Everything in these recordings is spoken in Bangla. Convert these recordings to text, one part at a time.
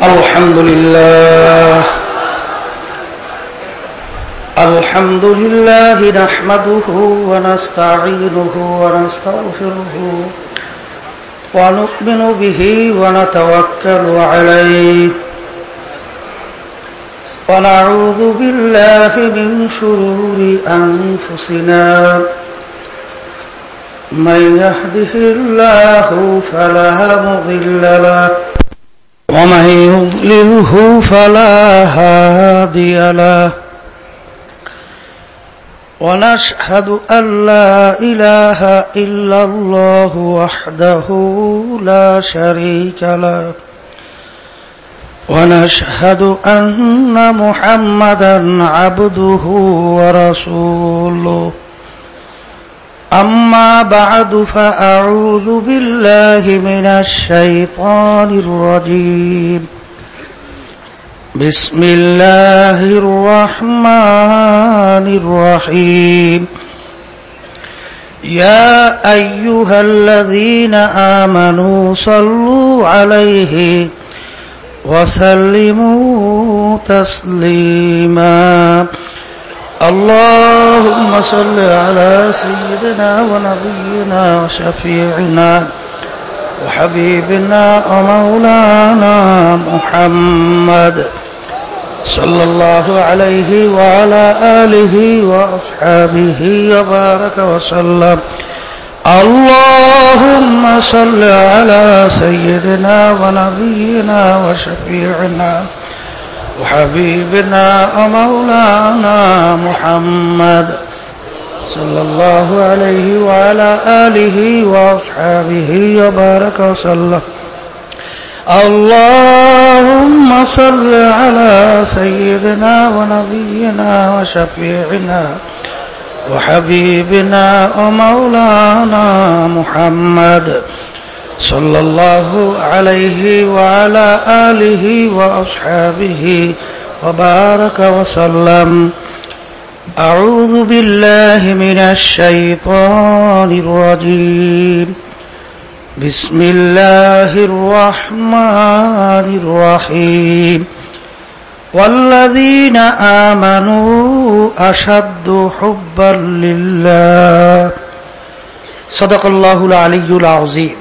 الحمد لله نحمده ونستعينه ونستغفره ونؤمن به ونتوكل عليه ونعوذ بالله من شرور أنفسنا من يهده الله فلا مضل له ومن يضلله فلا هادي له ونشهد أن لا إله إلا الله وحده لا شريك له ونشهد أن محمدا عبده ورسوله أما بعد فأعوذ بالله من الشيطان الرجيم بسم الله الرحمن الرحيم يا أيها الذين آمنوا صلوا عليه وسلموا تسليما اللهم صل على سيدنا ونبينا وشفيعنا وحبيبنا ومولانا محمد صلى الله عليه وعلى آله وأصحابه وبارك وسلم اللهم صل على سيدنا ونبينا وشفيعنا وحبيبنا ومولانا محمد صلى الله عليه وعلى آله وأصحابه وبارك وسلم اللهم صل على سيدنا ونبينا وشفيعنا وحبيبنا ومولانا محمد صلى الله عليه وعلى آله وأصحابه وبارك وسلم أعوذ بالله من الشيطان الرجيم بسم الله الرحمن الرحيم والذين آمنوا أشد حبا لله صدق الله العلي العظيم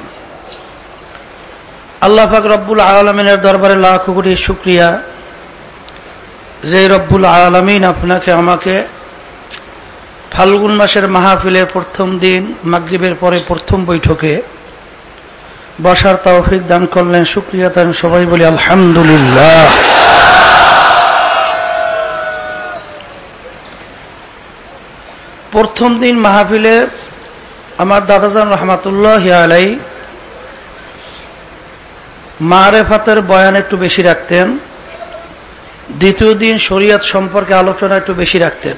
আল্লাহ পাক রব্বুল আলামিনের দরবারে লাখ কোটি শুকরিয়া যে রব্বুল আলামিন আপনাকে আমাকে ফাল্গুন মাসের মাহফিলের প্রথম দিন মাগরিবের পরে প্রথম বৈঠকে বসার তৌফিক দান করলেন। শুকরিয়া তার সবাই বলি আলহামদুলিল্লাহ। প্রথম দিন মাহফিলে আমার দাদাজান রহমাতুল্লাহি আলাইহি মারেফাতের বয়ান একটু বেশি রাখতেন, দ্বিতীয় দিন শরীয়ত সম্পর্কে আলোচনা একটু বেশি রাখতেন।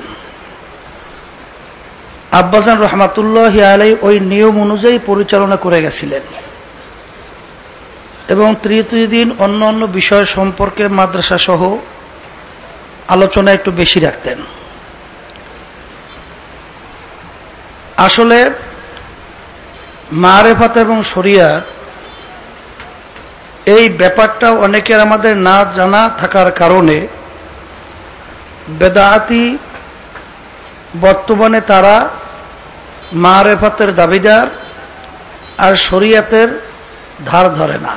আব্বাজান রহমাতুল্লাহি আলাইহি ওই নিয়ম অনুযায়ী পরিচালনা করে গেছিলেন এবং তৃতীয় দিন অন্য অন্য বিষয় সম্পর্কে মাদ্রাসা সহ আলোচনা একটু বেশি রাখতেন। আসলে মারেফাত এবং শরীয়ত এই ব্যাপারটা অনেকের আমাদের না জানা থাকার কারণে বেদাতি বর্তমানে তারা মারেফাতের দাবিদার আর শরীয়তের ধার ধরে না।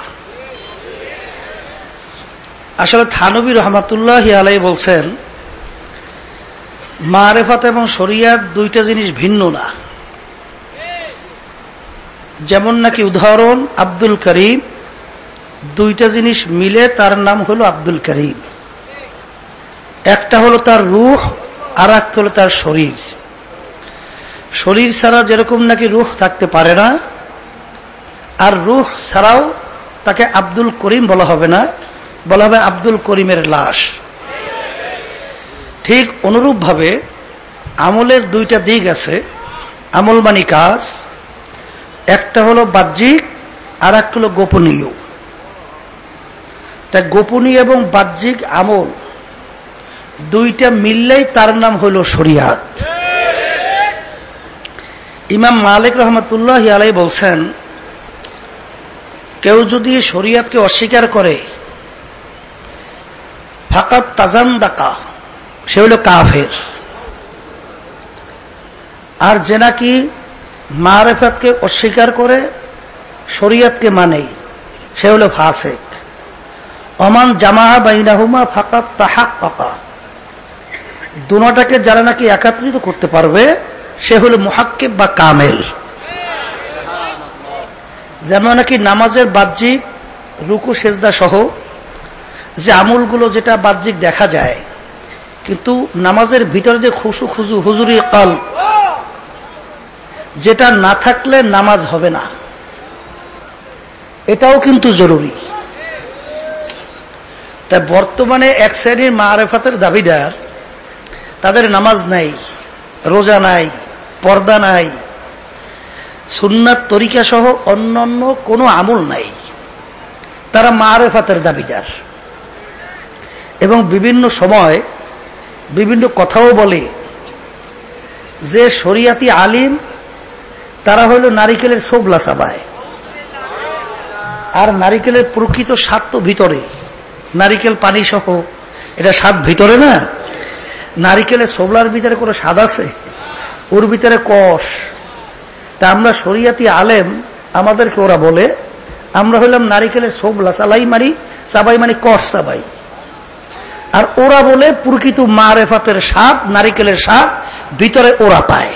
আসলে থানবী রহমাতুল্লাহি আলাইহি বলছেন মারেফাত এবং শরীয়ত দুইটা জিনিস ভিন্ন না। যেমন নাকি উদাহরণ আব্দুল করিম, দুইটা জিনিস মিলে তার নাম হলো আব্দুল করিম। একটা হলো তার রূহ আর একটা হলো তার শরীর। শরীর ছাড়া যেরকম নাকি রূহ থাকতে পারে না, আর রূহ ছাড়াও তাকে আব্দুল করিম বলা হবে না, বলা হবে আব্দুল করিমের লাশ। ঠিক অনুরূপ ভাবে আমলের দুইটা দিক আছে। আমল মানে কাজ, একটা হলো বাহ্যিক আর একটা হলো গোপনীয়। তা গোপনীয় এবং বাহ্যিক আমল দুইটা মিললেই তার নাম হলো শরিয়াত। ইমাম মালিক রহমতুল্লাহি আলাইহি বলছেন, কেউ যদি শরিয়াতকে অস্বীকার করে ফাকাত তাজান্দাকা, সে হলো কাফের। আর যে নাকি মারেফাতকে অস্বীকার করে শরীয়তকে মানে, সে হলো ফাসিক। ওমান জামা বাইনাহুমা ফাকাত তাহাক্কাকা, দুটোটাকে যারা নাকি একত্রিত করতে পারবে সে হলো মুহাক্কিক বা কামেল। যেমন নাকি নামাজের বাহ্যিক রুকু সেজদা সহ যে আমলগুলো যেটা বাহ্যিক দেখা যায়, কিন্তু নামাজের ভিতরে যে খুশু খুজু হুজুরি কলব, যেটা না থাকলে নামাজ হবে না, এটাও কিন্তু জরুরি। তাই বর্তমানে এক শ্রেণীর মারেফাতের দাবিদার, তাদের নামাজ নাই, রোজা নাই, পর্দা নাই, সুন্নাত তরিকা সহ অন্যান্য কোনো আমল নাই, তারা মারেফাতের দাবিদার। এবং বিভিন্ন সময় বিভিন্ন কথাও বলে যে শরিয়াতি আলিম তারা হইল নারিকেলের সোবলা চাবায়, আর নারিকেলের প্রকৃত স্বাদ তো ভিতরে, নারিকেল পানি সহ এটা স্বাদ ভিতরে না, নারিকেলের সোবলার ভিতরে কোনো স্বাদ আছে? ওর ভিতরে কষ। তা আমরা শরিয়াতি আলেম, আমাদেরকে ওরা বলে আমরা হইলাম নারিকেলের সোবলা চালাই মারি, চাবাই মানে কষ চাবাই। আর ওরা বলে প্রকৃত মারেফাতের স্বাদ, নারিকেলের স্বাদ ভিতরে ওরা পায়।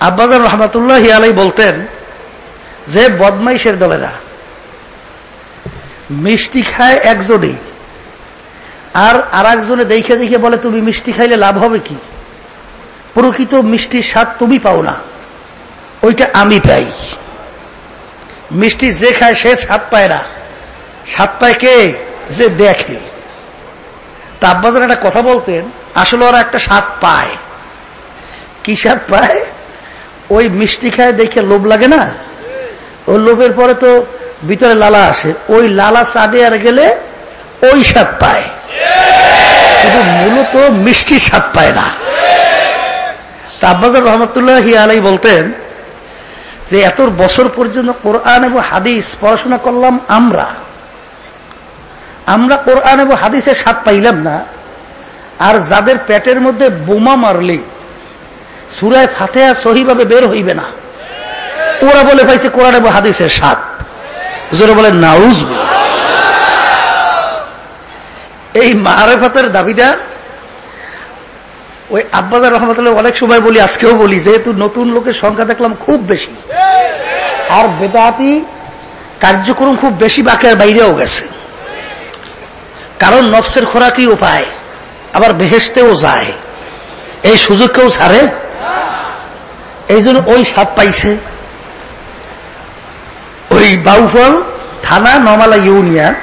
আব্বাজান রহমাতুল্লাহি আলাইহি বলতেন যে বদমাইশের দলেরা মিষ্টি খায় একজনে, আর একজনে দেখে দেখে বলে তুমি মিষ্টি খাইলে লাভ হবে কি, প্রকৃত মিষ্টির স্বাদ তুমি পাও না, ওইটা আমি পাই। মিষ্টি যে খায় সে স্বাদ পায় না, স্বাদ পায় কে? যে দেখে। তা আব্বাজান একটা কথা বলতেন, আসলে ওরা একটা স্বাদ পায়। কি স্বাদ পায়? ওই মিষ্টি খায় দেখে লোভ লাগে না, ওই লোভের পরে তো ভিতরে লালা আসে, ওই লালা চাটে আর গেলে ওই স্বাদ পায়, কিন্তু মূলত মিষ্টির স্বাদ পায় না। তা আব্বাজান রহমতুল্লাহি আলাইহি বলতেন যে এত বছর পর্যন্ত কোরআন এবং হাদিস পড়াশোনা করলাম আমরা কোরআন এবং হাদিসের স্বাদ পাইলাম না, আর যাদের পেটের মধ্যে বোমা মারলে সূরা ফাতিহা সহিভাবে বের হইবে না, ওরা বলে পাইছে কোরআন এবং হাদিসের স্বাদ। জোরে বলে নাউজুবিল্লাহ। এই মারেফাতের দাবিদার ওই আব্বাজান রহমাতুল্লাহ অনেক সময় বলি, আজকেও বলি, যেহেতু নতুন লোকের সংখ্যা দেখলাম খুব বেশি, আর বেদাতি কার্যক্রম খুব বেশি, বাকির বাইরেও গেছে। কারণ নফসের খোরাকই উপায়, আবার বেহেশতেও যায়, এই সুযোগ কেউ ছাড়ে। এই জন্য ওই স্বাদ পাইছে। ওই বাউফল থানা নমালা ইউনিয়ন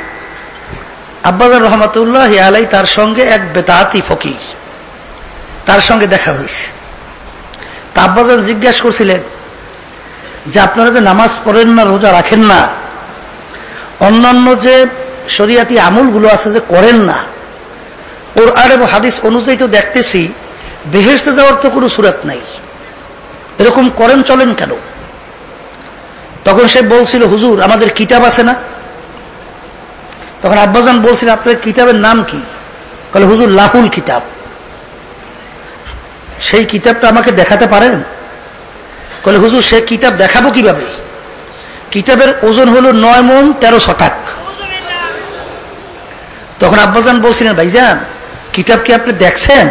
আব্বাজান রহমাতুল্লাহি আলাইহি তার সঙ্গে এক বেদাতি ফকির, তার সঙ্গে দেখা হয়েছে। তা আব্বাজান জিজ্ঞাসা করছিলেন যে আপনারা যে নামাজ পড়েন না, রোজা রাখেন না, অন্যান্য যে শরিয়াতি আমলগুলো আছে যে করেন না, কোরআন এবং হাদিস অনুযায়ী তো দেখতেছি বেহেশতে যাওয়ার তো কোনো সুরাত নাই, এরকম করেন চলেন কেন? তখন সে বলছিল হুজুর আমাদের কিতাব আছে না। তখন আব্বাজান বলছিল আপনার কিতাবের নাম কি? বলে হুজুর লাহুল কিতাব। সেই কিতাবটা আমাকে দেখাতে পারেন? বলে হুজুর সে কিতাব দেখাবো কিভাবে? কিতাবের ওজন হলো 9 মণ 1300 টাক। তখন আব্বাজান বলছিলেন ভাইজান কিতাব কি আপনি দেখছেন?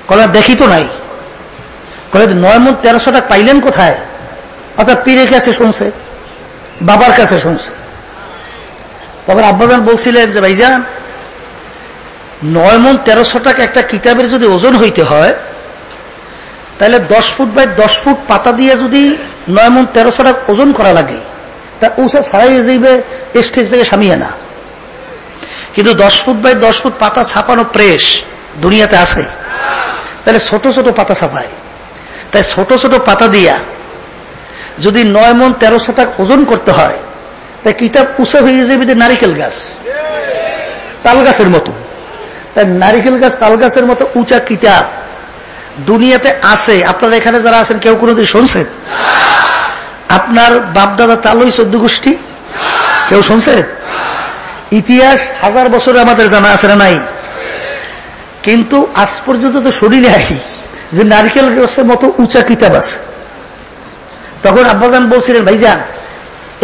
কলে দেখি তো নাই। কলে 9 মণ 1300 টাক পাইলেন কোথায়? অর্থাৎ পীরের কাছে শুনছে, বাবার কাছে শুনছে। তখন আব্বাজান বলছিলেন যে ভাইজান 9 মণ 1300 টাকা একটা কিতাবের যদি ওজন হইতে হয়, তাহলে 10 ফুট বাই 10 ফুট পাতা দিয়ে যদি 9 মণ 1300 টাকা ওজন করা লাগে, তা উষা ছাড়াই যাইবে স্টেজ থেকে সামিয়ে না। কিন্তু 10 ফুট বাই 10 ফুট পাতা ছাপানো প্রেস দুনিয়াতে আছে, তাহলে ছোট ছোট পাতা ছাপায়। তাই ছোট ছোট পাতা দিয়া যদি 9 মণ 1300 টাকা ওজন করতে হয়, তাই কিতাব উঁচা হয়ে যাবে নারিকেল গাছ, তাল গাছের মতো। তাই নারিকেল গাছ তাল গাছের মতো উঁচা কিতাব দুনিয়াতে আছে। আপনারা এখানে যারা আছেন কেউ কোনোদিন শুনছেন? আপনার বাপদাদা তালই 14 গোষ্ঠী কেউ শুনছেন? ইতিহাস 1000 বছরে আমাদের জানা আছে না নাই? কিন্তু আজ পর্যন্ত তো শুনি নাই যে নারকেল গাছের মতো উঁচা কিতাব আছে। তখন আব্বাজান বলছিলেন, ভাইজান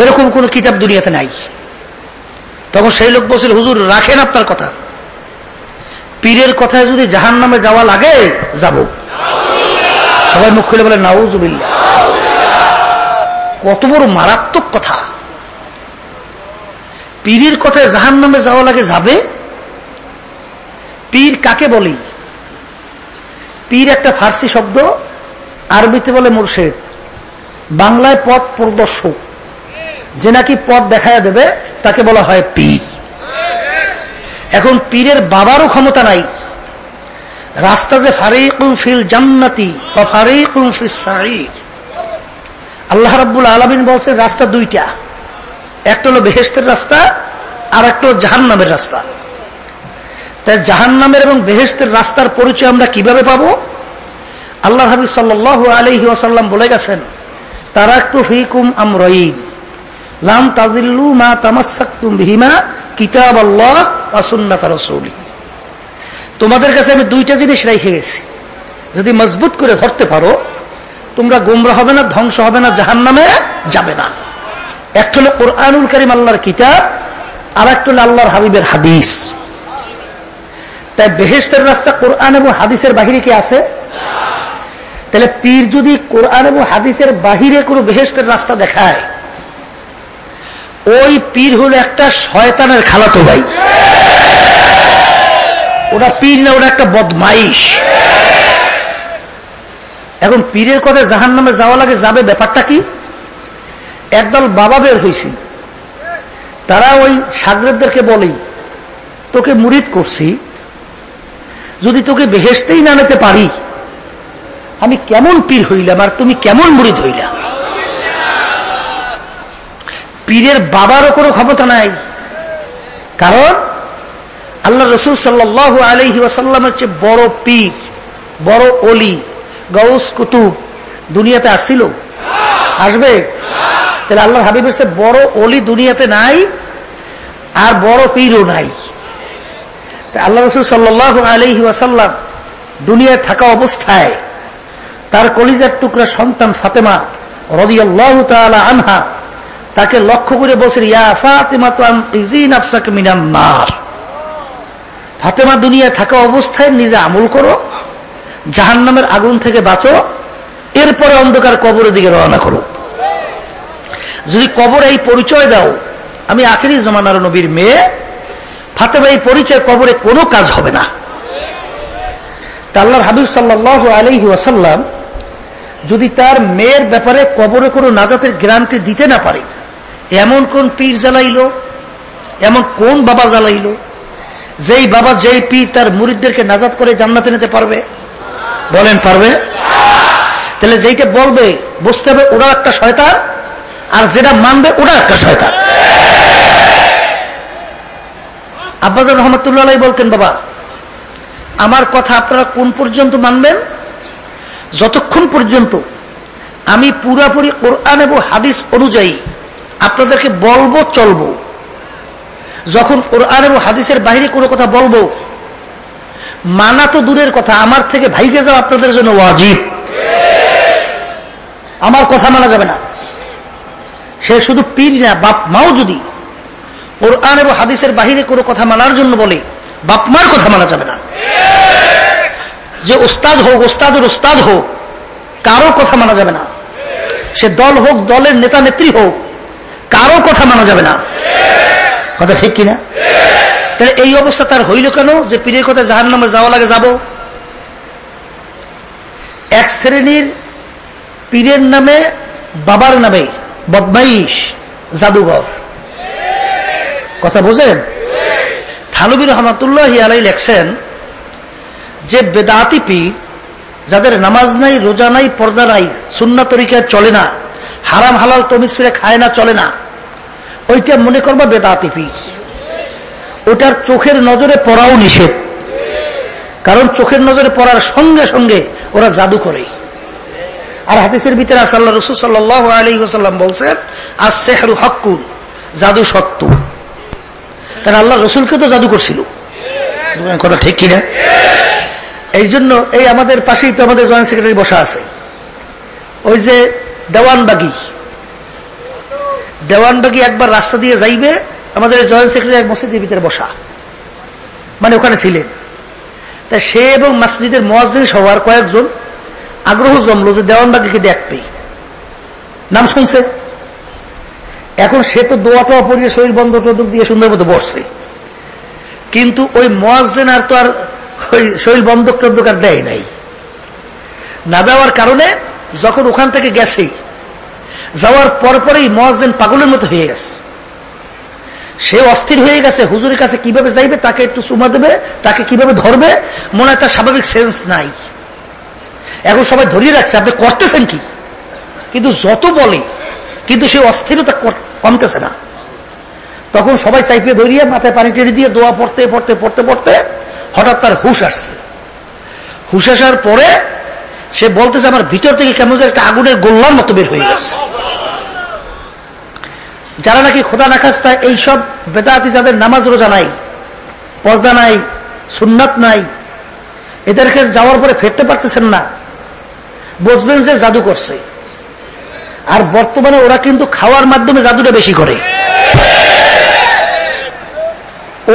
এরকম কোন কিতাব দুনিয়াতে নাই। তখন সেই লোক বলছিল, হুজুর রাখেন আপনার কথা, পীরের কথায় যদি জাহান্নামে যাওয়া লাগে যাব। সবাই মুখ খুলে বলে নাউজুবিল্লাহ। কত বড় মারাত্মক কথা! পীরের কথায় জাহান্নামে যাওয়া লাগে যাবে? পীর কাকে বলি? পীর একটা ফার্সি শব্দ, আরবিতে বলে মুর্শিদ, বাংলায় পথ প্রদর্শক। যে নাকি পথ দেখায়া দেবে তাকে বলা হয় পীর। এখন পীরের বাবারও ক্ষমতা নাই। রাস্তা যে ফারিকুন ফিল জান্নাতি ওয়া ফারিকুন ফিস সাঈর, আল্লাহ রাব্বুল আলামিন বলছেন রাস্তা দুইটা, একটা হলো বেহেশতের রাস্তা আর একটা হলো জাহান্নামের রাস্তা। তাই জাহান্নামের এবং বেহেশতের রাস্তার পরিচয় আমরা কিভাবে পাবো? আল্লাহর হাবিব সাল্লাল্লাহু আলাইহি ওয়াসাল্লাম বলে গেছেন, তারাকতু ফীকুম আমরাইন লাম তাযিল্লু মা তামাসসাকতুম বিহিমা কিতাবাল্লাহ ওয়া সুন্নাত রাসূলিহি। তোমাদের কাছে আমি দুইটা জিনিস রেখে গেছি, যদি মজবুত করে ধরতে পারো তোমরা গোমরা হবে না, ধ্বংস হবে না, জাহান্নামে যাবে না। একটা হলো কোরআনুল কারীম আল্লাহর কিতাব, আর একটা হলো আল্লাহর হাবিবের হাদিস। তাই বেহেশতের রাস্তা কোরআন এবং হাদিসের বাহিরে কি আছে? তাহলে পীর যদি কোরআন এবং হাদিসের বাহিরে কোনো বেহেশতের রাস্তা দেখায়, ওই পীর হলো একটা শয়তানের খালাতো ভাই। ওটা পীর না, ওটা একটা বদমাইশ। এখন পীরের কথা জাহান্নামে যাওয়া লাগে যাবে, ব্যাপারটা কি? একদল বাবা বের হয়েছে, তারা ওই শাগরেদদেরকে বলে, তোকে মুরিদ করছি, যদি তোকে বেহেশতেই না নিতে পারি আমি কেমন পীর হইলাম আর তুমি কেমন মুরিদ হইলা? পীরের বাবারও কোনো ক্ষমতা নাই, কারণ আল্লাহ রাসূল সাল্লাল্লাহু আলাইহি ওয়াসাল্লামের চেয়ে বড় পীর, বড় ওলি, গাউস কুতুব দুনিয়াতে আসছিল? আসবে? তাহলে আল্লাহর হাবিবের চেয়ে বড় ওলি দুনিয়াতে নাই, আর বড় পীরও নাই। আল্লাহ রাসূল সাল্লাল্লাহু আলাইহি ওয়াসাল্লাম দুনিয়ায় থাকা অবস্থায় তার কলিজার টুকরা সন্তান ফাতেমা রাদিয়াল্লাহু তাআলা আনহা তাকে লক্ষ্য করে বলছেন, ইয়া ফাতিমা তুনজি নাফসাকা মিনান নার। ফাতেমা দুনিয়ায় থাকা অবস্থায় নিজে আমল করো, জাহান্নামের আগুন থেকে বাঁচো, এরপরে অন্ধকার কবরের দিকে রওনা করো। যদি কবরে এই পরিচয় দাও আমি আখিরি জামানার নবীর মেয়ে, ফাতেমা এই পরিচয় কবরে কোনো কাজ হবে না। তা আল্লাহর হাবিব সাল্লাল্লাহু আলাইহি ওয়াসাল্লাম যদি তার মেয়ের ব্যাপারে কবরে কোনো নাজাতের গ্যারান্টি দিতে না পারে, এমন কোন পীর জ্বালাইলো, এমন কোন বাবা জ্বালাইলো যেই বাবা, যেই পীর তার মুরিদদেরকে নাজাত করে জান্নাতে নিতে পারবে? বলেন পারবে? তাহলে যেইটা বলবে বুঝতে হবে ওরা একটা শয়তান, আর যেটা মানবে ওরা একটা শয়তান। আব্বাজান রহমাতুল্লাহ আলাইহি বলতেন, বাবা আমার কথা আপনারা কোন পর্যন্ত মানবেন? যতক্ষণ পর্যন্ত আমি পুরাপুরি কোরআন এবং হাদিস অনুযায়ী আপনাদেরকে বলবো চলবো। যখন কোরআন এবং হাদিসের বাইরে কোনো কথা বলবো, মানা তো দূরের কথা, আমার থেকে ভাইগে যাওয়া আপনাদের জন্য ওয়াজিব। আমার কথা মানা যাবে না। সে শুধু পীর না, বাপ মাও যদি কোরআন এবং হাদিসের বাহিরে কোনো কথা মানার জন্য বলে, বাপ মার কথা মানা যাবে না। যে ওস্তাদ হোক, ওস্তাদের ওস্তাদ হোক, কারো কথা মানা যাবে না। সে দল হোক, দলের নেতা নেত্রী হোক, কারো কথা মানা যাবে না। কথা ঠিক কিনা? তাহলে এই অবস্থা তার হইল কেন যে পীরের কথা জাহান্নামে যাওয়া লাগে যাব? এক শ্রেণীর পীরের নামে, বাবার নামে বদমাইশ, জাদুঘর। কথা বোঝেন? থানবী রহমাতুল্লাহি আলাইহি লেখছেন যে বেদাতি পীর, যাদের নামাজ নাই, রোজা নাই, পর্দা নাই, সুন্নাত তরিকায় চলে না, হারাম হালাল তমিজ করে খায় না, চলে না, ওইটা মনে করবা বেদাতি পীর। ওটার চোখের নজরে পড়াও নিষেধ, কারণ চোখের নজরে পড়ার সঙ্গে সঙ্গে ওরা জাদু করে। আর হাদিসের ভিতরে আল্লাহ রাসূল সাল্লাল্লাহু আলাইহি ওয়াসাল্লাম বলছেন, আস-সিহরু হাক্কুন, জাদু সত্য। কারণ আল্লাহ রসুলকে তো জাদু করছিল, কথা ঠিক কিনা? এই জন্য এই আমাদের পাশেই তো আমাদের জয়েন্ট সেক্রেটারি বসা আছে, ওই যে দেওয়ানবাগি একবার রাস্তা দিয়ে যাইবে, আমাদের জয়েন্ট সেক্রেটারি এক মসজিদের ভিতরে বসা, মানে ওখানে ছিলেন। তাই সে এবং মসজিদের মুয়াজ্জিন সহ আর কয়েকজন আগ্রহ জমলো যে দেওয়ানবাগিকে দেখবে, নাম শুনছে। এখন সে তো দোয়া টোয়া পড়িয়ে শরীর বন্ধ টন্দক দিয়ে সুন্দর মতো বসছে, কিন্তু ওই মুয়াজ্জিন আর তো আর ওই শরীর বন্ধক টন্দক আর দেয় নাই। না দেওয়ার কারণে যখন ওখান থেকে গেছে, যাওয়ার পরপরেই মুয়াজ্জিন পাগলের মতো হয়ে গেছে, সে অস্থির হয়ে গেছে হুজুরের কাছে কিভাবে যাইবে, তাকে একটু চুমা দেবে, তাকে কিভাবে ধরবে, মনে হয় তার স্বাভাবিক সেন্স নাই। এখন সবাই ধরিয়ে রাখছে আপনি করতেছেন কি, কিন্তু যত বলে কিন্তু সে অস্থিরতা কমতেছে না। তখন সবাই চাইপে ধরিয়ে মাথায় পানি টেনে দিয়ে দোয়া পড়তে পড়তে পড়তে পড়তে হঠাৎ তার হুশ আসছে। হুশ আসার পরে সে বলতেছে আমার ভিতর থেকে কেমন যেন একটা আগুনের গোল্লার মতো বের হয়ে গেছে। যারা নাকি খোদা না খাস্তা এইসব বেদাতি, যাদের নামাজ রোজা নাই, পর্দা নাই, সুন্নাত নাই, এদেরকে যাওয়ার পরে ফেরতে পারতেছেন না, বুঝবেন যে জাদু করছে। আর বর্তমানে ওরা কিন্তু খাওয়ার মাধ্যমে জাদুটা বেশি করে।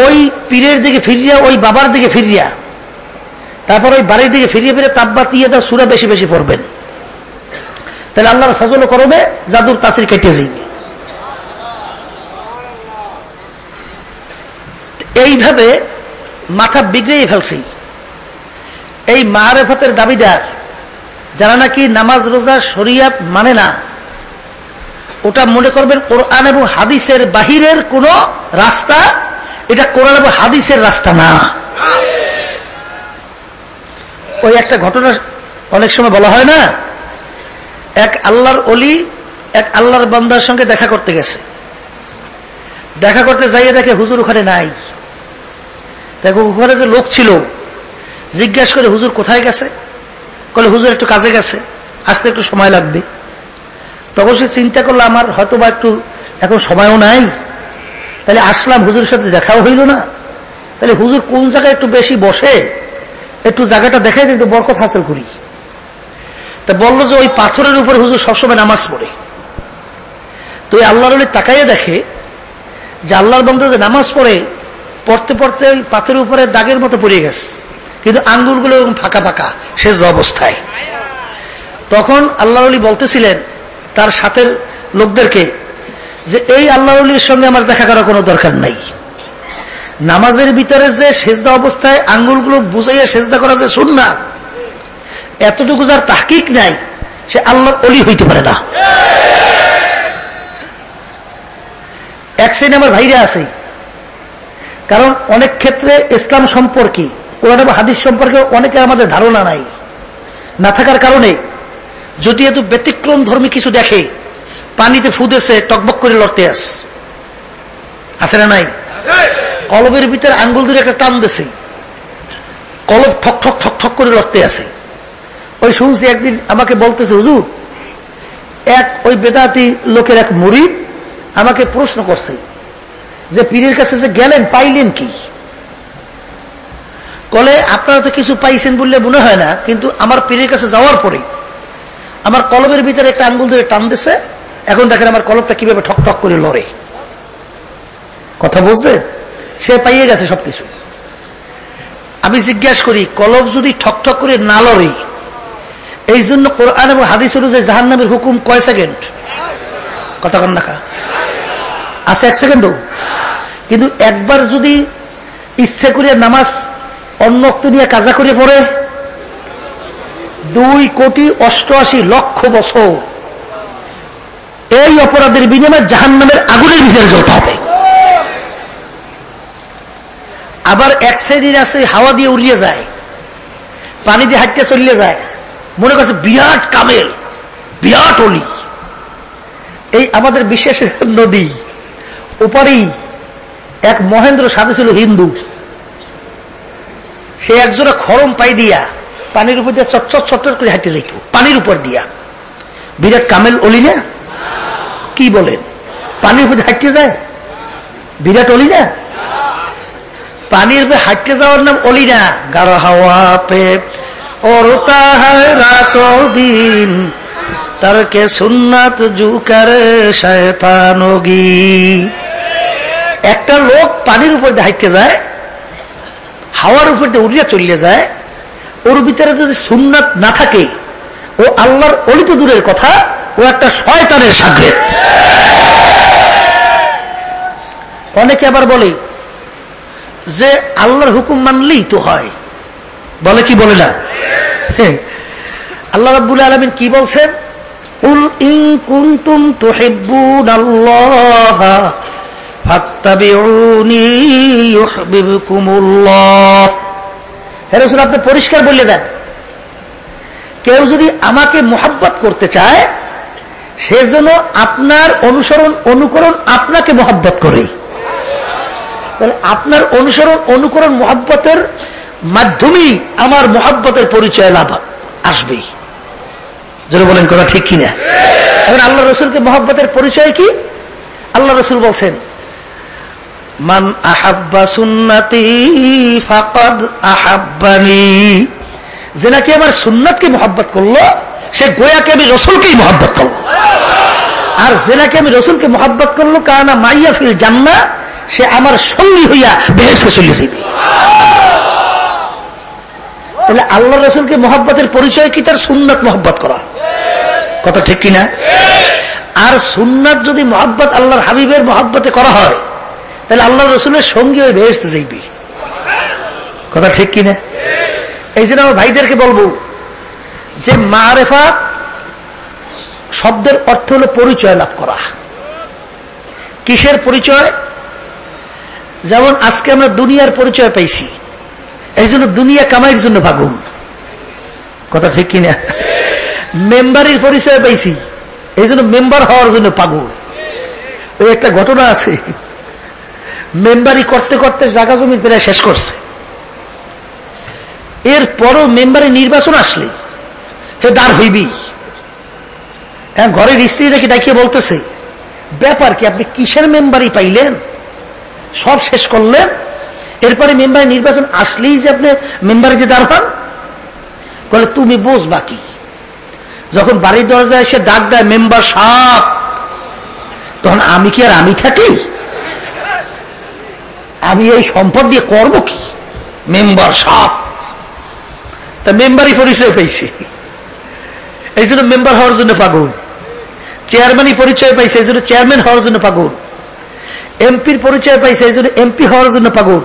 ওই পীরের দিকে ফিরিয়া, ওই বাবার দিকে ফিরিয়া, তারপর ওই বাড়ির দিকে ফিরিয়ে ফিরে তাব্বাত ইয়াদা সূরা বেশি বেশি পড়বেন, তাহলে আল্লাহর ফজল করবে, জাদুর তাসির কেটে যাইবে। এইভাবে মাথা বিগড়ে ফেলছি এই মারেফতের দাবিদার, যারা নাকি নামাজ রোজা শরিয়াত মানে না, ওটা মনে করবেন কোরআন এবং হাদিসের বাহিরের কোন রাস্তা, এটা কোরআন এবং হাদিসের রাস্তা না। ওই একটা ঘটনা অনেক সময় বলা হয় না, এক আল্লাহর ওলি এক আল্লাহর বান্দার সঙ্গে দেখা করতে গেছে, দেখা করতে যাইয়ে দেখে হুজুর ওখানে নাই। দেখো ওখানে যে লোক ছিল, জিজ্ঞাসা করে হুজুর কোথায় গেছে, বলে হুজুর একটু কাজে গেছে, আসতে একটু সময় লাগবে। তখন সে চিন্তা করলো আমার হয়তো বা একটু এখন সময়ও নাই, তাহলে আসলাম, হুজুরের সাথে দেখাও হইল না, তাহলে হুজুর কোন জায়গায় একটু বেশি বসে, একটু জায়গাটা দেখাই একটু বরকত হাসিল করি। তা বললো যে ওই পাথরের উপরে হুজুর সবসময় নামাজ পড়ে। তো ওই আল্লাহর ওলি তাকাইয়ে দেখে যে আল্লাহর বান্দা যে নামাজ পড়ে, পড়তে পড়তে ওই পাথরের উপরে দাগের মতো পড়ে গেছে, কিন্তু আঙ্গুলগুলো ফাঁকা ফাঁকা শেষ অবস্থায়। তখন আল্লাহর ওলি বলতেছিলেন তার সাথের লোকদেরকে যে এই আল্লাহর ওলির সঙ্গে আমার দেখা করার কোনো দরকার নাই, নামাজের ভিতরে যে সেজদা অবস্থায় আঙ্গুলগুলো বুঝাইয়া সেজদা করা যে সুন্নাত, এতটুকু যার তাহকিক নাই সে আল্লাহর ওলি হইতে পারে না। এক শ্রেণী আমার ভাইরা আছে, কারণ অনেক ক্ষেত্রে ইসলাম সম্পর্কে, কোরআন এবং হাদিস সম্পর্কে অনেকে আমাদের ধারণা নাই, না থাকার কারণে যদি এত ব্যতিক্রম ধর্মী কিছু দেখে, পানিতে ফুদেছে টকবক করে লড়তে আছে না নাই, কলবের ভিতরে আঙ্গুল ধরে একটা টান দিছে, কলব ঠক ঠক ঠক ঠক করে লড়তে আছে। ওই শুনছি একদিন আমাকে বলতেছে হুজুর, এক ওই বেদাতি লোকের এক মুরিদ আমাকে প্রশ্ন করছে যে পীরের কাছে যে গেলেন পাইলেন কি, কলে আপনারা তো কিছু পাইছেন বললে মনে হয় না, কিন্তু আমার পীরের কাছে যাওয়ার পরে আমার কলবের ভিতরে একটা আঙ্গুল ধরে টান দিছে, এখন দেখেন আমার কলবটা কিভাবে ঠক ঠক করে লড়ে। কথা বলছে, সে পাইয়ে গেছে সবকিছু। আমি জিজ্ঞাসা করি, কলব যদি ঠক ঠক করে না লড়ে, এই জন্য কোরআন এবং হাদিস অনুযায়ী জাহান্নামের হুকুম কয় সেকেন্ড? কথা কন না আছে 1 সেকেন্ডও। কিন্তু একবার যদি ইচ্ছে করিয়া নামাজ অন্য অক্ত নিয়ে কাজা করে পড়ে, 2,88,00,000 বছর এই অপরাধের বিনিময়ে জাহান্নামের আগুনের ভিতরে জ্বলতে হবে। আবার এক শ্রেণীর আছে হাওয়া দিয়ে উড়িয়ে যায়, পানি দিয়ে হাঁটতে চলিয়ে যায়, মনে করছে বিরাট কামেল, বিরাট অলি। এই আমাদের বিশেষ নদী ওপারেই এক মহেন্দ্র সাধু ছিল হিন্দু, সে একজোড়া খরম পাই দিয়া পানির উপর দিয়ে চটচট চটচট করে হাঁটতে যাইত, পানির উপর দিয়া। বিরাট কামেল অলি না? কি বলেন, পানির উপর হাঁটতে যায়, বিরাট অলি না? পানির পে হাঁটতে যাওয়ার নাম অলি না, গাঢ় হাওয়া পে ওরতা হয় রাত দিন, তারকে সুন্নাত জুকারে শয়তানগি। একটা লোক পানির উপর দিয়ে হাঁটতে যায়, হাওয়ার উপর দিয়ে উড়িয়া চলিয়ে যায়, ওর ভিতরে যদি সুন্নাত না থাকে ও আল্লাহর অলি তো দূরের কথা, ও একটা শয়তানের সাগরেদ। অনেকে আবার বলে যে আল্লাহর হুকুম মানলেই তো হয়, বলে কি বলে না? আল্লাহ রাব্বুল আলামিন কি বলছেন? কুল ইন কুনতুম তুহিব্বুনাল্লাহ ফাত্তাবিউনি ইউহিব্বুকুমুল্লাহ। হে রাসূল, আপনি পরিষ্কার বলে দেন, কেউ যদি আমাকে মোহাব্বত করতে চায় সেজন্য আপনার অনুসরণ অনুকরণ আপনাকে মোহাব্বত করে। তাহলে আপনার অনুসরণ অনুকরণ মোহাব্বতের মাধ্যমেই আমার মোহাব্বতের পরিচয় লাভ আসবেই। যারা বলেন কথা ঠিক কিনা? এখন আল্লাহ রসুলকে মোহাব্বতের পরিচয় কি? আল্লাহ রসুল বলছেন, মান আহাব্বা সুন্নতি ফাকাদ আহাব্বানি। যে নাকি আমার সুন্নাতকে মোহাব্বত করলো সে গোয়াকে আমি রসুলকেই মোহাব্বত করলো। আর যে নাকি আমি রসুলকে মোহাব্বত করলো কারণ মাইয়া ফিল জান্নাহ, সে আমার সঙ্গী হইয়া বেহেশতে চলে যাবে। তাহলে আল্লাহ রসুলকে মোহাব্বতের পরিচয় কি? তার সুন্নাত মোহাব্বত করা। কথা ঠিক কিনা? আর সুন্নাত যদি মোহাব্বত আল্লাহর হাবিবের মোহাব্বতে করা হয় তাহলে আল্লাহ রসুলের সঙ্গী হয়ে বেহেশতে যাইবে। কথা ঠিক কিনা? এই জন্য আমার ভাইদেরকে বলবো যে মারেফাত শব্দের অর্থ হলো পরিচয় লাভ করা। কিসের পরিচয়? যেমন আজকে আমরা দুনিয়ার পরিচয় পাইছি, এই জন্য দুনিয়া কামাইয়ের জন্য পাগল। কথা ঠিক কিনা? মেম্বারির পরিচয় পাইছি, এই জন্য মেম্বার হওয়ার জন্য পাগল। ওই একটা ঘটনা আছে, মেম্বারি করতে করতে জায়গা জমি প্রায় শেষ করছে, এরপরও মেম্বারি নির্বাচন আসলে হে দাঁড় হইবি। ঘরের স্ত্রী নাকি ডাকিয়ে বলতেছে, ব্যাপার কি, আপনি কিসের মেম্বারি পাইলেন? সব শেষ করলেন, এরপরে মেম্বারি নির্বাচন আসলেই যে আপনি মেম্বারে যে দাঁড় হন? বলে তুমি বোঝ বাকি। যখন বাড়ির দরজায় এসে ডাক দেয় মেম্বার সাহেব, তখন আমি কি আর আমি থাকি? আমি এই সম্পদ দিয়ে করবো কি? মেম্বার সাহেব। তা মেম্বারই পরিচয় পাইছে, এই জন্য মেম্বার হওয়ার জন্য পাগল। চেয়ারম্যানই পরিচয় পাইছে, এই জন্য চেয়ারম্যান হওয়ার জন্য পাগল। এমপির পরিচয় পাইছে, এই জন্য এমপি হওয়ার জন্য পাগল।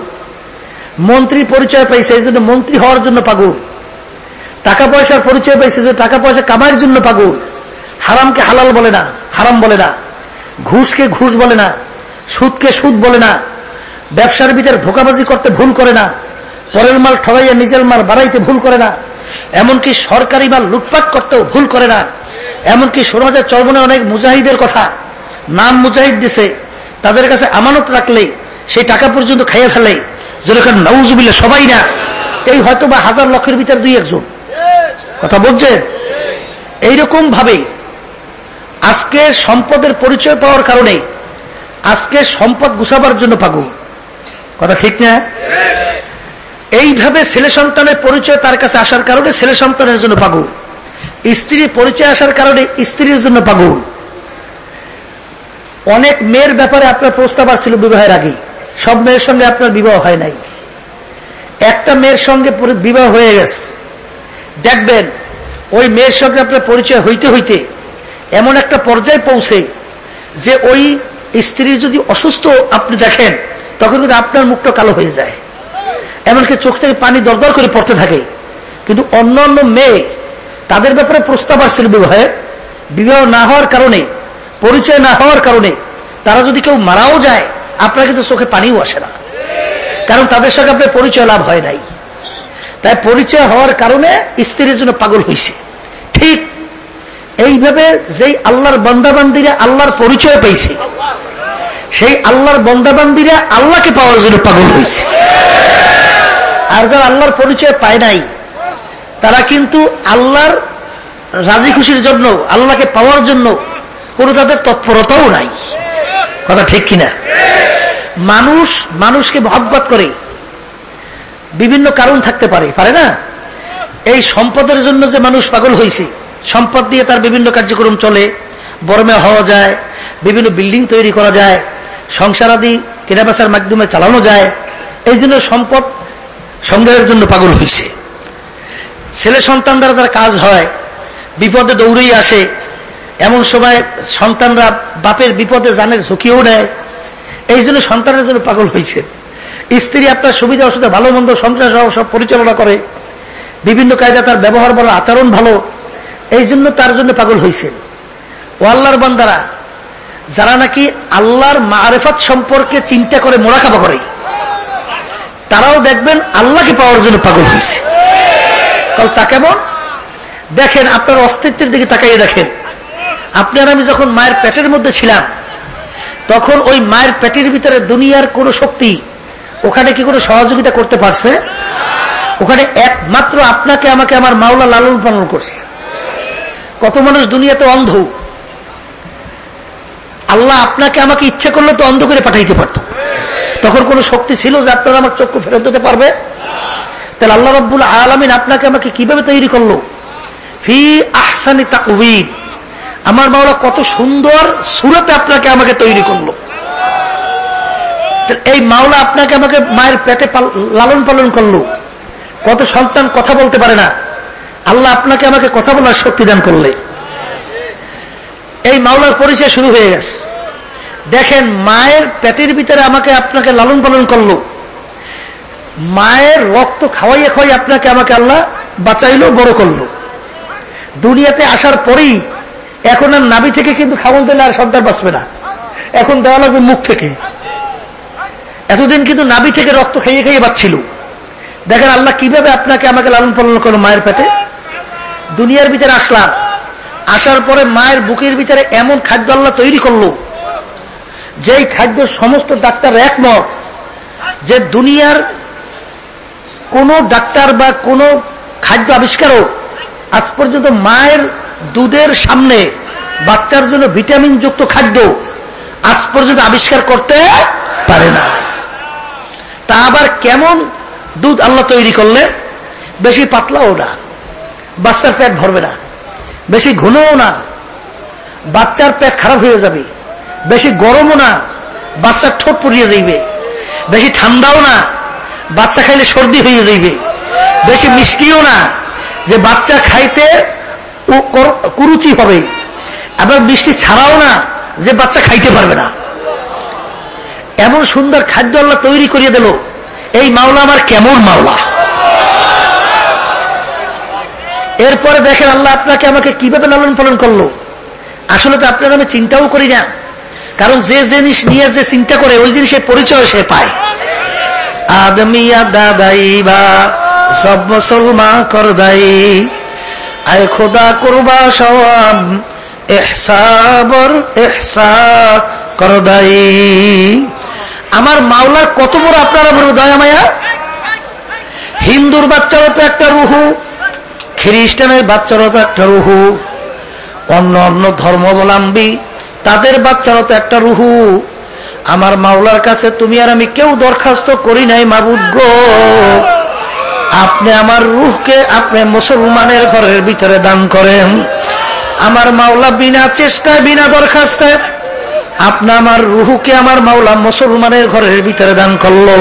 মন্ত্রীর পরিচয় পাইছে, এই জন্য মন্ত্রী হওয়ার জন্য পাগল। টাকা পয়সার পরিচয় পাইছে, এই জন্য টাকা পয়সা কামাইয়ের জন্য পাগল। হারামকে হালাল বলে না, হারাম বলে না। ঘুষকে ঘুষ বলে না, সুদকে সুদ বলে না। ব্যবসার ভিতরে ধোকাবাজি করতে ভুল করে না, পরের মাল ঠগাইয়া নিজের মাল বাড়াইতে ভুল করে না, এমনকি সরকারি মাল লুটপাট করতেও ভুল করে না। এমনকি সমাজের চর্বনে অনেক মুজাহিদের কথা, নাম মুজাহিদ দিছে, তাদের কাছে আমানত রাখলে সেই টাকা পর্যন্ত খাইয়ে ফেলে। যেরকম নাউজুবিল্লাহ, সবাই না, এই হয়তো বা হাজার লক্ষের ভিতরে দুই একজন। কথা বলছেন? এইরকম ভাবে আজকে সম্পদের পরিচয় পাওয়ার কারণে আজকে সম্পদ গুছাবার জন্য পাগল। কথা ঠিক না? এইভাবে ছেলে সন্তানের পরিচয় তার কাছে আসার কারণে ছেলে সন্তানের জন্য পাগল। স্ত্রীর পরিচয় আসার কারণে স্ত্রীর জন্য পাগল। অনেক মেয়ের ব্যাপারে আপনার প্রস্তাব আসছিল বিবাহের আগে, সব মেয়ের সঙ্গে আপনার বিবাহ হয় নাই। একটা মেয়ের সঙ্গে বিবাহ হয়ে গেছে, দেখবেন ওই মেয়ের সঙ্গে আপনার পরিচয় হইতে হইতে এমন একটা পর্যায়ে পৌঁছে যে ওই স্ত্রীর যদি অসুস্থ আপনি দেখেন তখন কিন্তু আপনার মুখটা কালো হয়ে যায়, এমনকি চোখ থেকে পানি দরদর করে পড়তে থাকে। কিন্তু অন্য অন্য মেয়ে তাদের ব্যাপারে প্রস্তাব আসছিল বিবাহের, বিবাহ না হওয়ার কারণে, পরিচয় না হওয়ার কারণে তারা যদি কেউ মারাও যায় আপনার কিন্তু চোখে পানিও আসে না, কারণ তাদের সঙ্গে আপনার পরিচয় লাভ হয় নাই। তাই পরিচয় হওয়ার কারণে স্ত্রীর জন্য পাগল হয়েছে। ঠিক এইভাবে যেই আল্লাহর বান্দাবান্দিরা আল্লাহর পরিচয় পাইছে, সেই আল্লাহর বান্দাবান্দিরা আল্লাহকে পাওয়ার জন্য পাগল হয়েছে। আর যারা আল্লাহর পরিচয় পায় নাই তারা কিন্তু আল্লাহর রাজি খুশির জন্য, আল্লাহকে পাওয়ার জন্য কোনো তাদের তৎপরতাও নাই। কথা ঠিক কিনা? মানুষ মানুষকে মহব্বত করে, বিভিন্ন কারণ থাকতে পারে, পারে না? এই সম্পদের জন্য যে মানুষ পাগল হয়েছে, সম্পদ দিয়ে তার বিভিন্ন কার্যক্রম চলে, বড়মে হওয়া যায়, বিভিন্ন বিল্ডিং তৈরি করা যায়, সংসার আদি কেনাবেচার মাধ্যমে চালানো যায়, এই জন্য সম্পদ সংগ্রহের জন্য পাগল হয়েছে। ছেলে সন্তান দ্বারা তার কাজ হয়, বিপদে দৌড়েই আসে, এমন সময় সন্তানরা বাপের বিপদে জানের ঝুঁকিও নেয়, এই জন্য সন্তানের জন্য পাগল হয়েছে। স্ত্রী আপনার সুবিধা অসুবিধা ভালো মন্দ সংসার সহ সব পরিচালনা করে, বিভিন্ন কায়দা তার ব্যবহার ভালো, আচরণ ভালো, এই জন্য তার জন্য পাগল হয়েছে। ও আল্লাহর বান্দারা যারা নাকি আল্লাহর মারিফাত সম্পর্কে চিন্তা করে মোরাকাবা করে, তারাও দেখবেন আল্লাহকে পাওয়ার জন্য পাগল হয়েছে। তা কেমন? দেখেন, আপনার অস্তিত্বের দিকে তাকাইয়ে দেখেন। আপনার আমি যখন মায়ের পেটের মধ্যে ছিলাম, তখন ওই মায়ের পেটের ভিতরে দুনিয়ার কোন শক্তি ওখানে কি কোনো সহযোগিতা করতে পারছে? ওখানে একমাত্র আপনাকে আমাকে আমার মাওলা লালন পালন করছে। কত মানুষ দুনিয়াতে অন্ধ, আল্লাহ আপনাকে আমাকে ইচ্ছে করলে তো অন্ধ করে পাঠাইতে পারত। তখন কোন শক্তি ছিল যে আপনারা আমার চক্ষু ফেরত দিতে পারবে? তাহলে আল্লাহ রাব্বুল আলামিন আপনাকে আমাকে কিভাবে তৈরি করলো? ফি আহসানি তাকওয়িম, আমার মাওলা কত সুন্দর সূরাতে আপনাকে আমাকে তৈরি করলো। এই মাওলা আপনাকে আমাকে মায়ের পেটে লালন পালন করলো। কত সন্তান কথা বলতে পারে না, আল্লাহ আপনাকে আমাকে কথা বলার শক্তি দান করলে। এই মাওলার পরিচয় শুরু হয়ে গেছে। দেখেন, মায়ের পেটের ভিতরে আমাকে আপনাকে লালন পালন করলো, মায়ের রক্ত খাওয়াইয়ে খাওয়াই আপনাকে আমাকে আল্লাহ বাঁচাইলো, বড় করলো। দুনিয়াতে আসার পরেই এখন আর নাভি থেকে কিন্তু খাওয়ান দিলে আর সন্তান বাঁচবে না, এখন দেওয়া লাগবে মুখ থেকে। এতদিন কিন্তু নাভি থেকে রক্ত খাইয়ে খাইয়ে বাঁচছিল। দেখেন আল্লাহ কিভাবে আপনাকে আমাকে লালন পালন করলো মায়ের পেটে। দুনিয়ার ভিতরে আসলাম, আসার পরে মায়ের বুকের ভিতরে এমন খাদ্য আল্লাহ তৈরি করলো, যেই খাদ্য সমস্ত ডাক্তার একমত যে দুনিয়ার কোন ডাক্তার বা কোন খাদ্য আবিষ্কারক আজ পর্যন্ত মায়ের দুধের সামনে বাচ্চার জন্য ভিটামিন যুক্ত খাদ্য আজ পর্যন্ত আবিষ্কার করতে পারে না। তা আবার কেমন দুধ আল্লাহ তৈরি করলে? বেশি পাতলাও না, বাচ্চার পেট ভরবে না, বেশি ঘনও না, বাচ্চার পেট খারাপ হয়ে যাবে, বেশি গরমও না, বাচ্চার ঠোঁট পুড়িয়ে যাইবে, বেশি ঠান্ডাও না, বাচ্চা খাইলে সর্দি হয়ে যাইবে, বেশি মিষ্টিও না যে বাচ্চা খাইতে কুরুচি হবে, আবার মিষ্টি ছাড়াও না যে বাচ্চা খাইতে পারবে না। এমন সুন্দর খাদ্য আল্লাহ তৈরি করিয়ে দিল। এই মাওলা আমার কেমন মাওলা! এরপরে দেখেন আল্লাহ আপনাকে আমাকে কিভাবে লালন পালন করলো। আসলে তো আপনার আমি চিন্তাও করি না, কারণ যে জিনিস নিয়ে যে চিন্তা করে ওই জিনিসের পরিচয় সে পায়। আদমিয়া দাদাই বা সব মুসলমা করদাই, আয় খোদা করবা সওয়াব ইহসাবর ইহসা করদাই। আমার মাওলার কত বড় আপনারা বড় দয়া মায়া। হিন্দুর বাচ্চারও তো একটা রুহু, খ্রিস্টানের বাচ্চারও তো একটা রুহু, অন্য অন্য ধর্মাবলম্বী তাদের বাচ্চারও তো একটা রুহু। আমার মাওলার কাছে তুমি আর আমি কেউ দরখাস্ত করি নাই, মাবুদ গো আপনি আমার রুহকে আপনি মুসলমানের ঘরের ভিতরে দান করেন। আমার মাওলা বিনা চেষ্টায় বিনা দরখাস্তে আপনি আমার রুহকে আমার মাওলা মুসলমানের ঘরের ভিতরে দান করলো।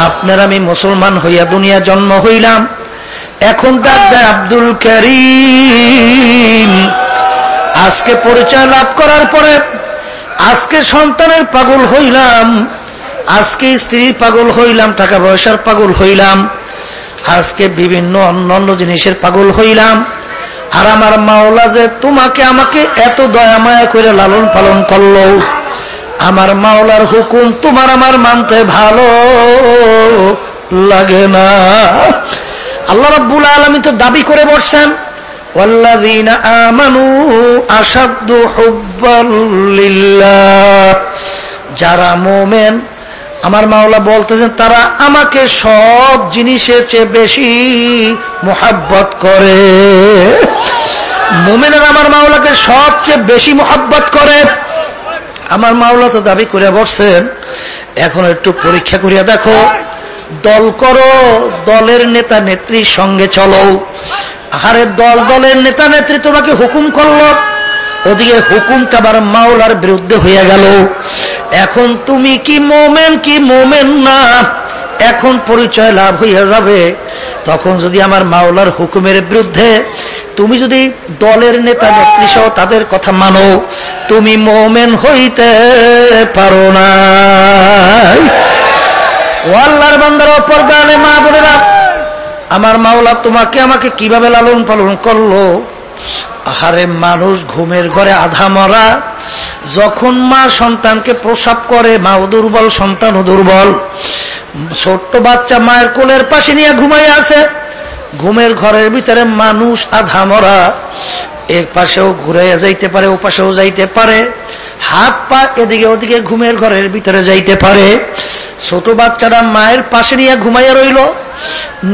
আপনার আমি মুসলমান হইয়া দুনিয়া জন্ম হইলাম, এখন ডাক দেয় আব্দুল করিম। আজকে পরিচয় লাভ করার পরে আজকে সন্তানের পাগল হইলাম, আজকে স্ত্রীর পাগল হইলাম, টাকা পয়সার পাগল হইলাম, আজকে বিভিন্ন অন্যান্য জিনিসের পাগল হইলাম। আর আমার মাওলা যে তোমাকে আমাকে এত দয়া মায়া করে লালন পালন করলো, আমার মাওলার হুকুম তোমার আমার মানতে ভালো লাগে না। আল্লাহ রাব্বুল আলামিন তো দাবি করে বসছেন, ওয়াল্লাযীনা আমানু আশাদ্দু হুব্বাল লিল্লাহ। যারা মুমিন, আমার মাওলা বলতেছেন তারা আমাকে সব জিনিসের চেয়ে বেশি মুহাব্বত করে। মুমিনেরা আমার মাওলাকে সবচেয়ে বেশি মুহাব্বত করে। আমার মাওলা তো দাবি করে বসছেন, এখন একটু পরীক্ষা করিয়া দেখো দল করো, দলের নেতা নেত্রীর সঙ্গে চলো। আরে দলের নেতা নেত্রী তোমাকে হুকুম করলো, ওদিকে হুকুমটা আবার মাওলার বিরুদ্ধে হয়ে গেল। এখন তুমি কি মোমেন কি মোমেন না, এখন পরিচয় লাভ হইয়া যাবে। তখন যদি আমার মাওলার হুকুমের বিরুদ্ধে তুমি যদি দলের নেতা নেত্রী সহ তাদের কথা মানো, তুমি মোমেন হইতে পারো না। ও আল্লাহর বান্দারা, পর্দানে মা বোনেরা, আমার মাওলা তোমাকে আমাকে কিভাবে লালন পালন করলো। আহারে মানুষ ঘুমের ঘরে আধা মরা, যখন মা সন্তানকে প্রসব করে মাও দুর্বল, সন্তানও দুর্বল। ছোট্ট বাচ্চা মায়ের কোলের পাশে নিয়ে ঘুমাই আছে, ঘুমের ঘরের ভিতরে মানুষ আধা মরা, এক পাশেও ঘুরে যাইতে পারে, ও পাশেও যাইতে পারে, হাত পা এদিকে ওদিকে ঘুমের ঘরের ভিতরে যাইতে পারে। ছোট বাচ্চারা মায়ের পাশে নিয়ে ঘুমাইয়া রইল।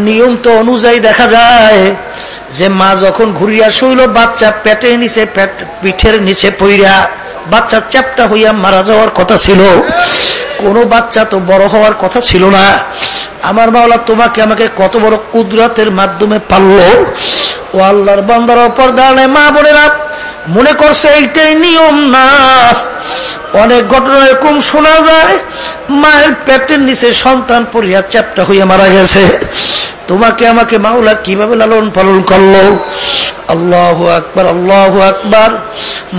নিয়ম তো অনুযায়ী দেখা যায় যে মা যখন ঘুরিয়া শুইল, বাচ্চা পেটের নিচে, পিঠের নিচে পইরা বাচ্চা চ্যাপটা হইয়া মারা যাওয়ার কথা ছিল। কোনো বাচ্চা তো বড় হওয়ার কথা ছিল না। আমার মাওলা তোমাকে আমাকে কত বড় কুদরতের মাধ্যমে পারলো। ও আল্লাহর বান্দারা, পর্দানে মা বোনেরা, মনে করছে এইটাই নিয়ম না। অনেক ঘটনা এরকম শোনা যায়, মায়ের পেটের নিচে সন্তান পড়িয়া চ্যাপটা হইয়া মারা গেছে। তোমাকে আমাকে মাওলা কিভাবে লালন পালন করলো। আল্লাহু আকবার, আল্লাহু আকবার।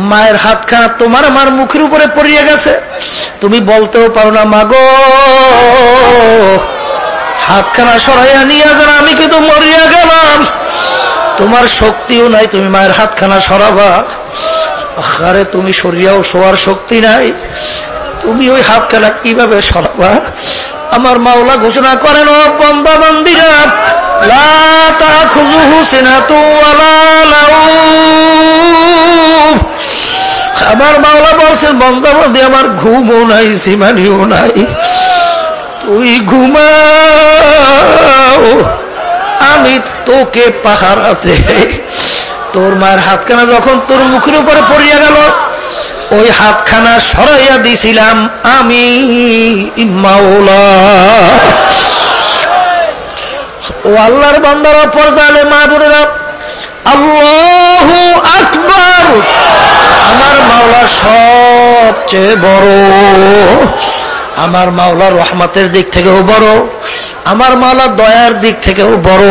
মায়ের হাতখানা তোমার আমার মুখের উপরে পড়িয়া গেছে, তুমি বলতেও পারো না মাগো হাতখানা সরাইয়া নিয়ে যান, আমি কিন্তু মরিয়া গেলাম। তোমার শক্তিও নাই, তুমি মায়ের হাতখানা সরাবা। আরে তুমি সরিয়াও শোয়ার শক্তি নাই, তুমি ওই হাতখানা কিভাবে সরাবা। আমার মাওলা ঘোষণা করেন, ও বান্দা বান্দিরা, লা তাখুযুহু সিনাতুন ওয়ালা নাওম। আমার মাওলা বলছেন, বান্দা বান্দি, আমার ঘুমও নাই, সীমানিও নাই, তুই ঘুমাও, আমি তোকে পাহারাতে। তোর মায়ের হাতখানা যখন তোর মুখের উপরে পড়িয়া গেল, ওই হাতখানা সরাইয়া দিছিলাম আমি মাওলা। ও আল্লাহর বান্দারা, পর্দালে মা বোনেরা, আল্লাহু আকবার। আমার মাওলা সবচেয়ে বড়, আমার মাওলা রহমতের দিক থেকেও বড়, আমার মাওলা দয়ার দিক থেকেও বড়,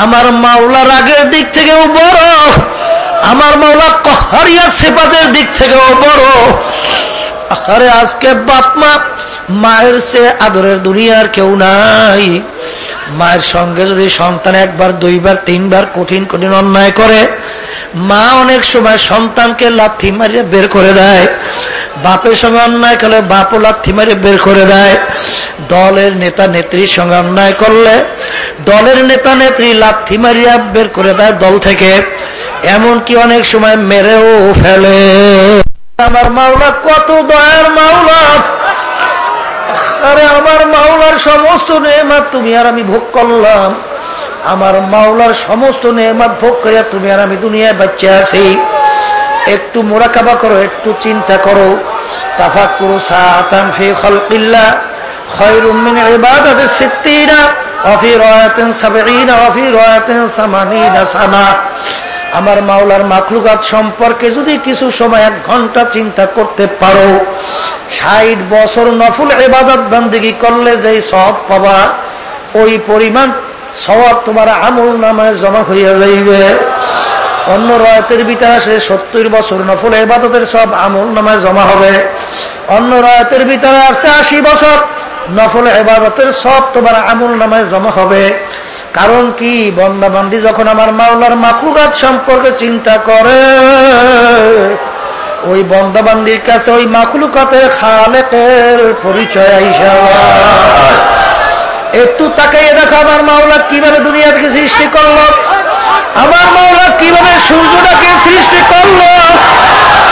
আমার মাওলা রাগের দিক থেকেও বড়, আমার মাওলা কহারিয়া সিফাতের দিক থেকেও বড়। আরে আজকে বাপ মা, মায়ের সে আদরের দুনিয়ার কেউ নাই। মায়ের সঙ্গে যদি সন্তান একবার, দুইবার, তিনবার কঠিন কঠিন অন্যায় করে, মা অনেক সময় সন্তানকে লাথি মারিয়ে বের করে দেয়। বাপের সঙ্গে অন্যায় করলে বাপও লাথি মারিয়ে বের করে দেয়। দলের নেতা নেত্রীর সঙ্গে অন্যায় করলে দলের নেতা নেত্রী লাথি মারিয়া বের করে দেয় দল থেকে, এমনকি অনেক সময় মেরেও ফেলে। আমার মাওলা কত দয়ার মাওলা। আরে আমার মাওলার সমস্ত নেয়ামত তুমি আর আমি ভোগ করলাম, আমার মাওলার সমস্ত নেয়ামত ভোগ করিয়া তুমি আর আমি দুনিয়ায় বাঁচে আছি। একটু মুরাকাবা করো, একটু চিন্তা করো। তাফাক্কুরু সাআতান ফি খালকিল্লাহ খায়রুম মিন ইবাদাতিস সিত্তিনা ওয়া ফি রায়াতিন 70 ওয়া ফি রায়াতিন 80 সানা। আমার মাওলার মাখলুকাত সম্পর্কে যদি কিছু সময় 1 ঘন্টা চিন্তা করতে পারো, 60 বছর নফল ইবাদত বান্দেগী করলে যেই সওয়াব পাবা, ওই পরিমাণ সওয়াব তোমার আমলনামায় জমা হইয়া যাইবে। অন্য রায়াতের ভিতরে আসে 70 বছর নফল ইবাদতের সব আমলনামায় জমা হবে। অন্য রায়াতের ভিতরে আসে 80 বছর নফল ইবাদতের সব তোমার আমলনামায় জমা হবে। কারণ কি, বান্দা বান্দি যখন আমার মাওলার মাখলুকাত সম্পর্কে চিন্তা করে, ওই বান্দা বান্দির কাছে ওই মাখলুকাতের খালেকের পরিচয় আইসা। একটু তাকাইয়ে দেখো আমার মাওলা কিভাবে দুনিয়াকে সৃষ্টি করলো, আমার মাওলা কিভাবে সূর্যটাকে সৃষ্টি করলো,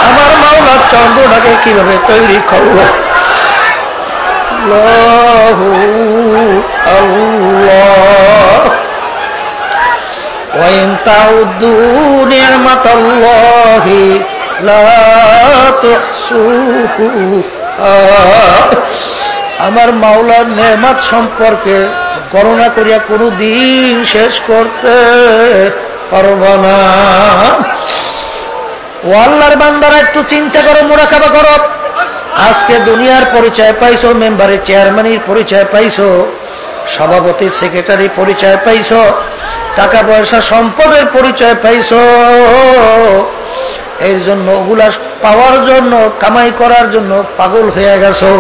আমার মাওলা চন্দ্রটাকে কিভাবে তৈরি করলো। আল্লাহু আল্লাহ। ওয়া ইন তাউদ্দু নি'মাতাল্লাহি লা তুহসুহা। আমার মাওলার নেয়ামত সম্পর্কে গণনা করিয়া কোনো দিন শেষ করতে পারব না। ও আল্লাহর বান্দারা একটু চিন্তা করো, মুরাকাবা করো। আজকে দুনিয়ার পরিচয় পাইছো, মেম্বারের চেয়ারম্যানের পরিচয় পাইছো, সভাপতি সেক্রেটারি পরিচয় পাইছো, টাকা পয়সা সম্পদের পরিচয় পাইছো। এর জন্য ওগুলা পাওয়ার জন্য, কামাই করার জন্য পাগল হয়ে গেছো।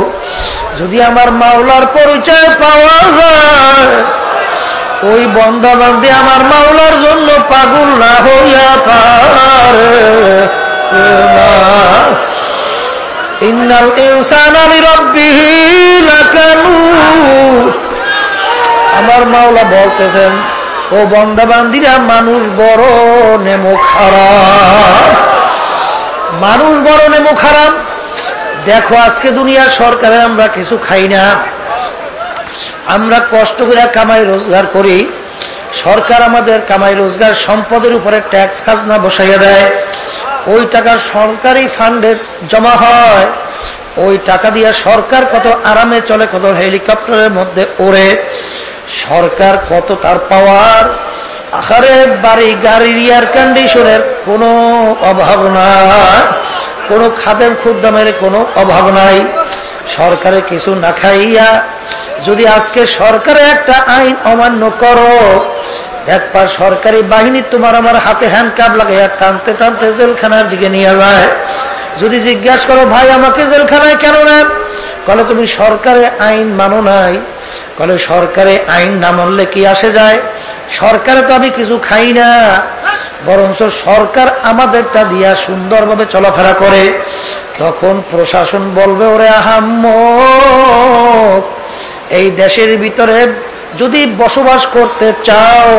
যদি আমার মাওলার পরিচয় পাওয়া যায়, ওই বন্দা বান্দি আমার মাওলার জন্য পাগল না হইয়া পারে না। ইন্নাল ইনসানা লিরাব্বিহি লাকানুত। আমার মাওলা বলতেছেন, ও বন্দা বান্দিরা, মানুষ বড় নেমো খারাপ, মানুষ বড় নেমো খারাপ। দেখো আজকে দুনিয়ার সরকারে আমরা কিছু খাই না, আমরা কষ্ট করে কামাই রোজগার করি। সরকার আমাদের কামাই রোজগার সম্পদের উপরে ট্যাক্স খাজনা বসাইয়া দেয়। ওই টাকা সরকারি ফান্ডে জমা হয়। ওই টাকা দিয়ে সরকার কত আরামে চলে, কত হেলিকপ্টারের মধ্যে ওড়ে। সরকার কত তার পাওয়ার। আহারে বাড়ি গাড়ির এয়ার কন্ডিশনের কোনো অভাব নাই, কোনো খাদেম খুদ্দামের কোনো অভাব নাই। সরকারে কিছু না খাইয়া যদি আজকে সরকারের একটা আইন অমান্য করো, একবার সরকারি বাহিনী তোমার আমার হাতে হ্যান্ডকাপ লাগাইয়া টানতে টানতে জেলখানার দিকে নিয়ে যায়। যদি জিজ্ঞাসা করো, ভাই আমাকে জেলখানায় কেন নেন? বলে তুমি সরকারের আইন মানো নাই। বলে সরকারে আইন না মানলে কি আসে যায়? সরকারে তো আমি কিছু খাই না, বরঞ্চ সরকার আমাদেরটা দিয়া সুন্দরভাবে চলাফেরা করে। তখন প্রশাসন বলবে, ওরে আহাম্মক, এই দেশের ভিতরে যদি বসবাস করতে চাও,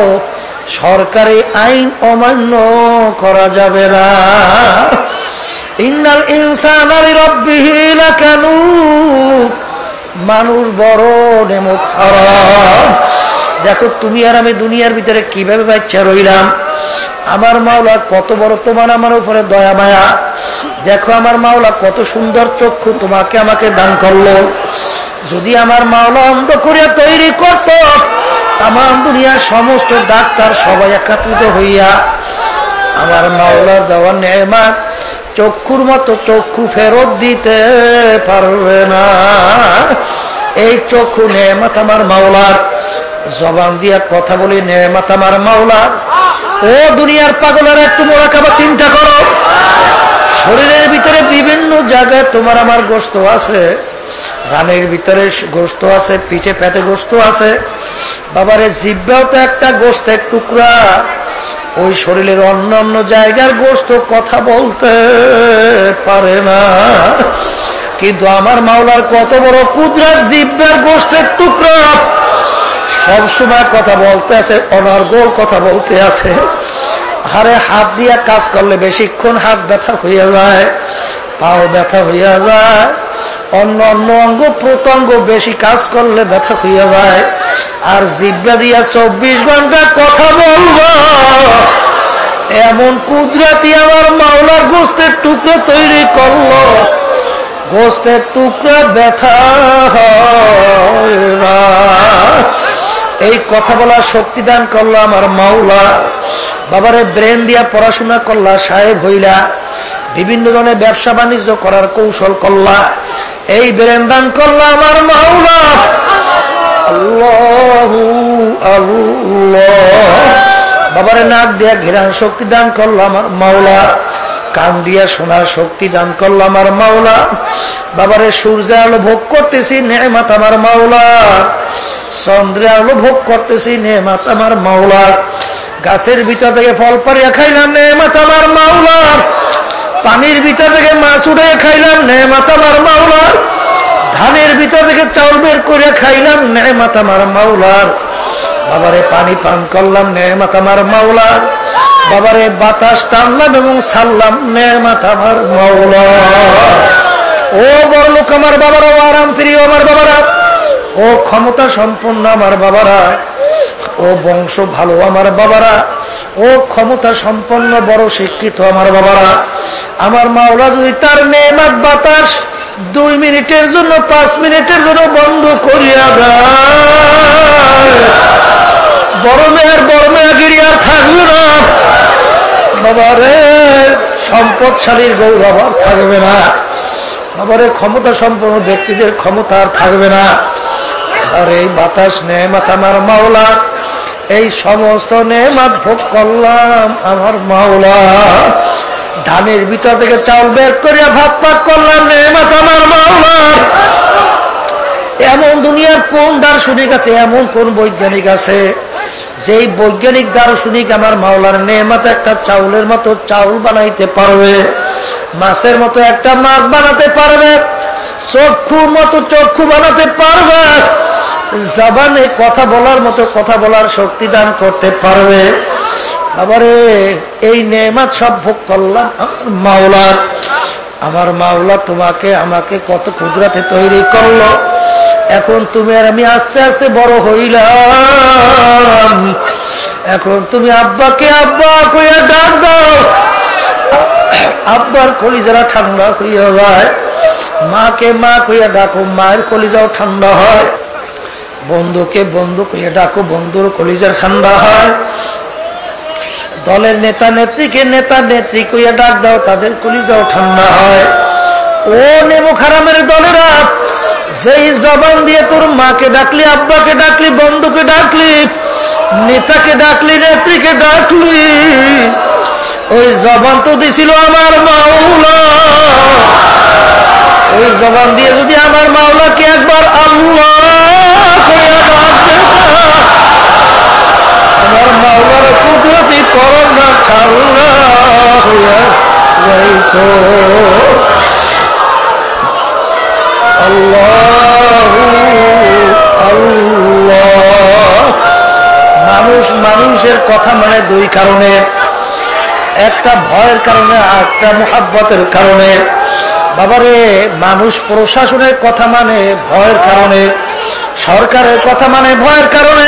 সরকারি আইন অমান্য করা যাবে না। ইন্নাল ইনসানা লিরাব্বিহি লাকানুত। মানুষ বড় নেমো খারাপ। দেখো তুমি আর আমি দুনিয়ার ভিতরে কিভাবে বাচ্চা রইলাম। আমার মাওলা কত বড় তোমার আমার উপরে দয়া মায়া। দেখো আমার মাওলা কত সুন্দর চক্ষু তোমাকে আমাকে দান করলো। যদি আমার মাওলা অন্ধ করিয়া তৈরি করত, আমার দুনিয়ার সমস্ত ডাক্তার সবাই একত্রিত হইয়া আমার মাওলার দেওয়া নেয়ামত চক্ষুর মতো চক্ষু ফেরত দিতে পারবে না। এই চক্ষু নেয়ামত আমার মাওলার। জবান দিয়া কথা বলি, নেয়ামত আমার মাওলার। ও দুনিয়ার পাগলের, একটু মুরাকাবা চিন্তা করো। শরীরের ভিতরে বিভিন্ন জায়গায় তোমার আমার গোশত আছে, রানের ভিতরে গোশত আছে, পিঠে পেটে গোশত আছে। বাবারে জিহ্বাও তো একটা গোশতের টুকরা। ওই শরীরের অন্য অন্য জায়গার গোশত কথা বলতে পারে না, কিন্তু আমার মাওলার কত বড় কুদরত, জিহ্বার গোশতের টুকরা সবসময় কথা বলতে আছে, অনর্গল কথা বলতে আছে। হারে হাত দিয়া কাজ করলে বেশিক্ষণ হাত ব্যথা হইয়া যায়, পাও ব্যথা হইয়া যায়, অন্য অন্য অঙ্গ প্রত্যঙ্গ বেশি কাজ করলে ব্যথা হইয়া যায়। আর জিহ্বা দিয়া 24 ঘন্টা কথা বলবো, এমন কুদরতি আমার মাওলার গোশতের টুকরো তৈরি করলো, গোশতের টুকরা ব্যথা হয় না। এই কথা বলার শক্তি দান করলো আমার মাওলা। বাবারে ব্রেন দিয়া পড়াশোনা করলা, সাহেব হইলা, বিভিন্ন ধরনের ব্যবসা বাণিজ্য করার কৌশল করলা, এই ব্রেন দান করলা আমার মাওলা। আল্লাহু আল্লাহ। বাবারে নাক দিয়া ঘেরার শক্তি দান করলো আমার মাওলা, কান দিয়া শোনার শক্তি দান করলো আমার মাওলা। বাবারে সূর্যের আলো ভোগ করতেছি, নেয়ামত আমার মাওলা। চন্দ্রের আলো ভোগ করতেছি, নেয়ামত আমার মাওলা। গাছের ভিতর থেকে ফল পাড়িয়া খাইলাম, নেয়ামত আমার মাওলা। পানির ভিতর থেকে মাছ উঠে খাইলাম, নেয়ামত আমার মাওলা। ধানের ভিতর থেকে চাউল বের করে খাইলাম, নেয়ামত আমার মাওলার। বাবারে পানি পান করলাম, নেয়ামত আমার মাওলার। বাবারে বাতাস টানলাম এবং ছাড়লাম, নেয়ামত আমার মাওলা। ও বড় লোক আমার বাবারা, ও আরাম প্রিয় আমার বাবারা, ও ক্ষমতা সম্পন্ন আমার বাবারা, ও বংশ ভালো আমার বাবারা, ও ক্ষমতা সম্পন্ন বড় শিক্ষিত আমার বাবারা। আমার মাওলা যদি তার নেয়ামত বাতাস 2 মিনিটের জন্য 5 মিনিটের জন্য বন্ধ করিয়া দেয়, বড় মেয়াগিরি আর থাকবে না বাবারে। সম্পদশালীর গৌরব আর থাকবে না বাবারে, ক্ষমতা সম্পন্ন ব্যক্তিদের ক্ষমতা আর থাকবে না। আর এই বাতাস নেয়ামত আমার মাওলা, এই সমস্ত নেয়ামত ভোগ করলাম আমার মাওলা। ধানের ভিতর থেকে চাউল বের করিয়া ভাত পাক করলাম, নেয়ামত আমার মাওলা। এমন দুনিয়ার কোন দার্শনিক আছে, এমন কোন বৈজ্ঞানিক আছে যেই বৈজ্ঞানিক দার্শনিক আমার মাওলার নেয়ামত একটা চাউলের মতো চাউল বানাইতে পারবে, মাছের মতো একটা মাছ বানাতে পারবে, চক্ষুর মতো চক্ষু বানাতে পারবে, জবানে কথা বলার মতো কথা বলার শক্তি দান করতে পারবে? আবারে এই নেয়ামত সব ভোগ করলাম আমার মাওলার। আমার মাওলা তোমাকে আমাকে কত কুদরতে তৈরি করলো, এখন তুমি আর আমি আস্তে আস্তে বড় হইলাম। এখন তুমি আব্বাকে আব্বা কইয়া ডাক দাও, আব্বার কলিজারা ঠান্ডা হইয়া যায়। মাকে মা কইয়া ডাকো, মায়ের কলিজাও ঠান্ডা হয়। বন্ধুকে বন্ধু কইয়া ডাকো, বন্ধুর কলিজার ঠান্ডা হয়। দলের নেতা নেত্রীকে নেতা নেত্রী কইয়া ডাক দাও, তাদের কলিজাও ঠান্ডা হয়। ও নেমুখ হারামের দলেরা, যেই জবান দিয়ে তোর মাকে ডাকলি, আব্বাকে ডাকলি, বন্ধুকে ডাকলি, নেতাকে ডাকলি, নেত্রীকে ডাকলি, ওই জবান তো দিছিল আমার মাওলা। ওই জবান দিয়ে যদি আমার মাওলাকে একবার আল্লাহ কইয়া ডাক দিতা, আমার মাওলার কুদরতি করোনা খাল্লা হইয়া যাইত। আল্লাহু আল্লাহ। মানুষের কথা মানে দুই কারণে, একটা ভয়ের কারণে, একটা মুহাব্বতের কারণে। বাবারে, মানুষ প্রশাসনের কথা মানে ভয়ের কারণে, সরকারের কথা মানে ভয়ের কারণে।